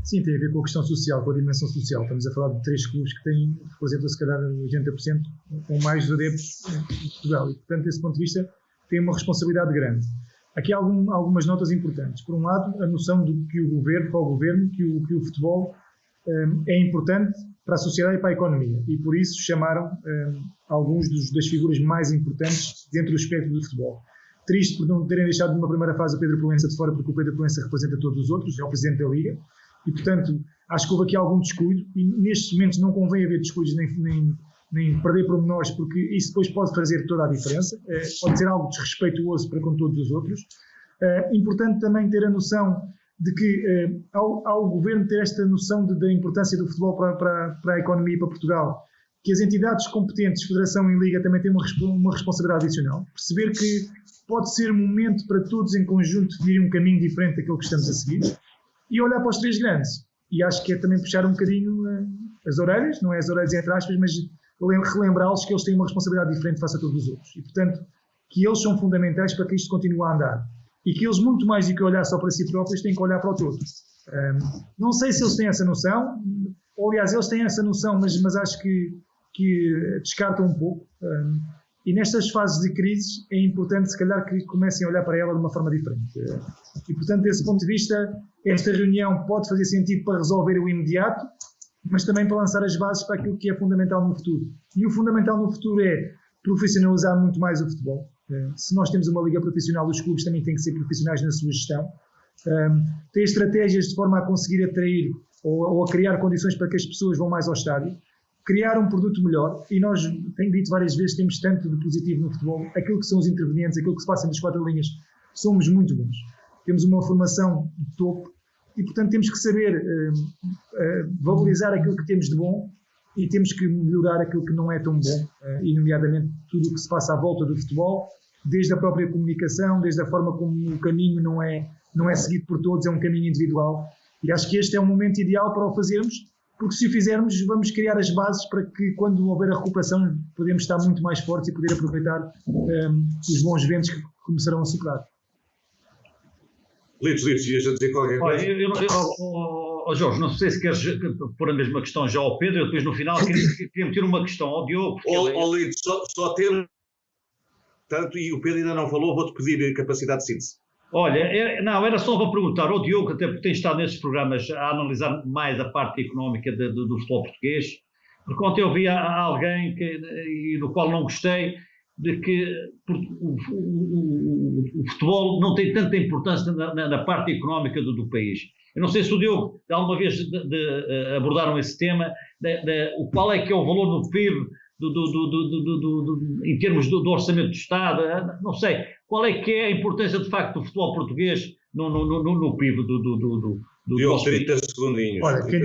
Speaker 4: Sim, tem a ver com a questão social, com a dimensão social. Estamos a falar de 3 clubes que representam se calhar 80% ou mais dos adeptos em Portugal e, portanto, desse ponto de vista, tem uma responsabilidade grande. Aqui há algumas notas importantes. Por um lado, a noção de que o governo, que o futebol é importante para a sociedade e para a economia, e por isso chamaram alguns das figuras mais importantes dentro do espectro do futebol. Triste por não terem deixado numa primeira fase o Pedro Proença de fora, porque o Pedro Proença representa todos os outros, é o Presidente da Liga, e portanto acho que houve aqui algum descuido, e nestes momentos não convém haver descuidos nem perder pormenores, porque isso depois pode fazer toda a diferença, pode ser algo desrespeituoso para com todos os outros. Importante também ter a noção de que ao governo ter esta noção da importância do futebol para a economia e para Portugal, que as entidades competentes, Federação e Liga, também têm uma responsabilidade adicional. Perceber que pode ser momento para todos em conjunto definir um caminho diferente daquele que estamos a seguir e olhar para os 3 grandes. E acho que é também puxar um bocadinho as orelhas, não é as orelhas entre aspas, mas relembrá-los que eles têm uma responsabilidade diferente face a todos os outros. E, portanto, que eles são fundamentais para que isto continue a andar. E que eles, muito mais do que olhar só para si próprios, têm que olhar para o todo. Não sei se eles têm essa noção, ou aliás, eles têm essa noção, mas acho que descartam um pouco. E nestas fases de crise é importante, se calhar, que comecem a olhar para ela de uma forma diferente. E, portanto, desse ponto de vista, esta reunião pode fazer sentido para resolver o imediato, mas também para lançar as bases para aquilo que é fundamental no futuro. E o fundamental no futuro é profissionalizar muito mais o futebol. Se nós temos uma liga profissional, os clubes também têm que ser profissionais na sua gestão. Ter estratégias de forma a conseguir atrair ou a criar condições para que as pessoas vão mais ao estádio. Criar um produto melhor. E nós, tenho dito várias vezes, temos tanto de positivo no futebol. Aquilo que são os intervenientes, aquilo que se passa nas 4 linhas, somos muito bons. Temos uma formação de topo e, portanto, temos que saber valorizar aquilo que temos de bom e temos que melhorar aquilo que não é tão bom, e nomeadamente tudo o que se passa à volta do futebol, desde a própria comunicação, desde a forma como o caminho não é seguido por todos, é um caminho individual. E acho que este é o momento ideal para o fazermos, porque se o fizermos vamos criar as bases para que quando houver a recuperação podemos estar muito mais fortes e poder aproveitar os bons ventos que começarão a soprar.
Speaker 1: Litos, ias a dizer qualquer coisa?
Speaker 3: Jorge, não sei se queres pôr a mesma questão já ao Pedro, eu depois no final queria meter uma questão ao Diogo.
Speaker 1: Litos, só ter tanto, e o Pedro ainda não falou, vou-te pedir capacidade de síntese.
Speaker 3: Olha, era só para perguntar ao Diogo, até porque tem estado nestes programas a analisar mais a parte económica do futebol português, porque ontem eu vi alguém e no qual não gostei, de que o futebol não tem tanta importância na parte económica do país. Eu não sei se o Diogo, alguma vez abordaram esse tema, qual é que é o valor no PIB em termos do orçamento do Estado, não sei, qual é que é a importância de facto do futebol português no PIB do
Speaker 1: nosso 30 segundinhos.
Speaker 4: Olha, quem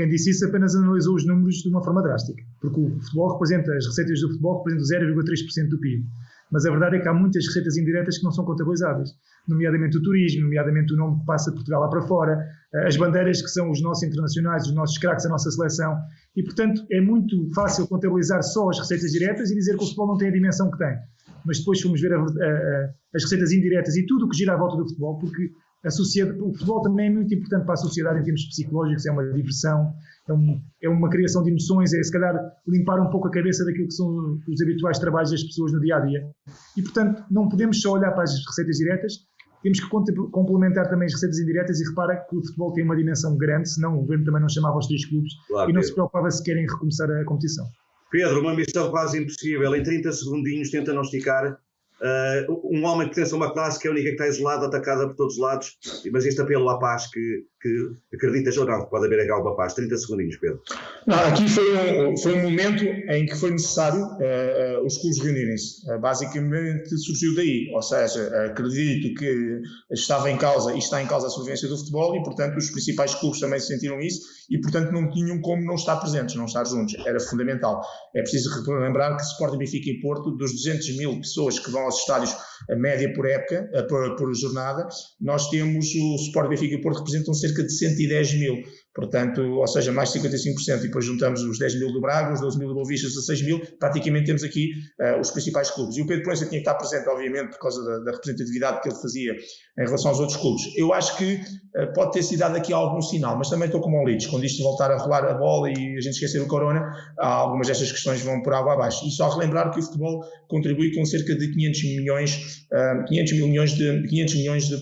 Speaker 4: disse isso apenas analisou os números de uma forma drástica, porque o futebol representa, as receitas do futebol representam 0,3% do PIB. Mas a verdade é que há muitas receitas indiretas que não são contabilizáveis, nomeadamente o turismo, nomeadamente o nome que passa de Portugal lá para fora, as bandeiras que são os nossos internacionais, os nossos craques, a nossa seleção, e portanto é muito fácil contabilizar só as receitas diretas e dizer que o futebol não tem a dimensão que tem. Mas depois fomos ver as receitas indiretas e tudo o que gira à volta do futebol, porque o futebol também é muito importante para a sociedade em termos psicológicos, é uma diversão, é uma criação de emoções, é se calhar limpar um pouco a cabeça daquilo que são os habituais trabalhos das pessoas no dia-a-dia. E portanto não podemos só olhar para as receitas diretas, temos que complementar também as receitas indiretas e repara que o futebol tem uma dimensão grande, senão o governo também não chamava os 3 clubes e não se preocupava sequer em recomeçar a competição.
Speaker 1: Pedro, uma missão quase impossível, em 30 segundinhos tenta não esticar. Um homem que pertence a uma classe que é a única que está isolada, atacada por todos os lados, mas este apelo à paz que acreditas ou não, pode haver alguma paz. 30 segundinhos, Pedro.
Speaker 2: Não, aqui foi um momento em que foi necessário os clubes reunirem-se. Basicamente surgiu daí, ou seja, acredito que estava em causa e está em causa a sobrevivência do futebol e, portanto, os principais clubes também sentiram isso e, portanto, não tinham como não estar presentes, não estar juntos. Era fundamental. É preciso lembrar que Sporting, Benfica e Porto, dos 200 mil pessoas que vão aos estádios, a média por época, por jornada, nós temos o Sporting, Benfica e Porto representam cerca de 110 mil. Portanto, ou seja, mais de 55%, e depois juntamos os 10 mil do Braga, os 12 mil do Boa Vista, os 16 mil, praticamente temos aqui os principais clubes. E o Pedro Proença tinha que estar presente, obviamente, por causa da representatividade que ele fazia em relação aos outros clubes. Eu acho que pode ter sido dado aqui algum sinal, mas também estou como o Leeds, quando isto voltar a rolar a bola e a gente esquecer o Corona, algumas destas questões vão por água abaixo. E só relembrar que o futebol contribui com cerca de 500 milhões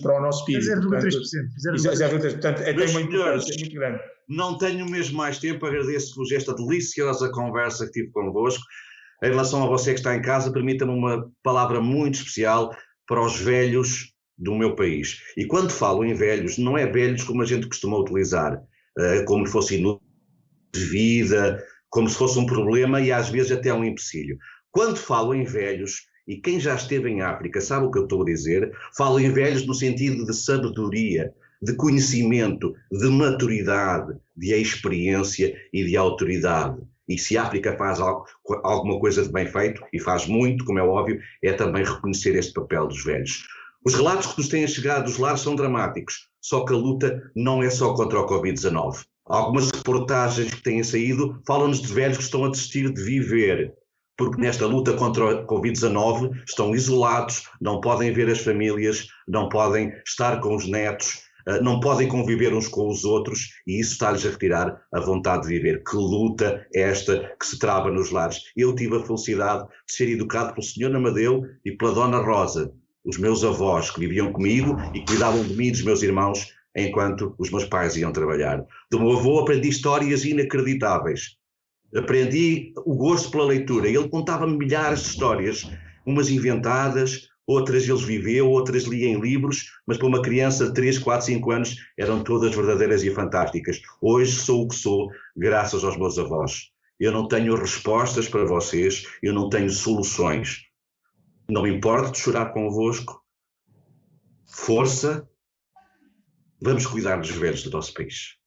Speaker 2: para o nosso PIB. 0,3%. Portanto, tem uma importância muito grande.
Speaker 1: Não tenho mesmo mais tempo, agradeço-vos esta deliciosa conversa que tive convosco. Em relação a você que está em casa, permita-me uma palavra muito especial para os velhos do meu país. E quando falo em velhos, não é velhos como a gente costuma utilizar, como se fosse inútil de vida, como se fosse um problema e às vezes até um empecilho. Quando falo em velhos, e quem já esteve em África sabe o que eu estou a dizer, falo em velhos no sentido de sabedoria, de conhecimento, de maturidade, de experiência e de autoridade. E se a África faz alguma coisa de bem feito, e faz muito, como é óbvio, é também reconhecer este papel dos velhos. Os relatos que nos têm chegado dos lares são dramáticos, só que a luta não é só contra o Covid-19. Algumas reportagens que têm saído falam-nos de velhos que estão a desistir de viver, porque nesta luta contra o Covid-19 estão isolados, não podem ver as famílias, não podem estar com os netos, não podem conviver uns com os outros e isso está-lhes a retirar a vontade de viver. Que luta é esta que se trava nos lares? Eu tive a felicidade de ser educado pelo Sr. Amadeu e pela Dona Rosa, os meus avós que viviam comigo e cuidavam de mim e dos meus irmãos enquanto os meus pais iam trabalhar. Do meu avô aprendi histórias inacreditáveis. Aprendi o gosto pela leitura. Ele contava-me milhares de histórias, umas inventadas, outras ele viveu, outras lia em livros, mas para uma criança de 3, 4, 5 anos eram todas verdadeiras e fantásticas. Hoje sou o que sou graças aos meus avós. Eu não tenho respostas para vocês, eu não tenho soluções. Não me importo de chorar convosco. Força, vamos cuidar dos velhos do nosso país.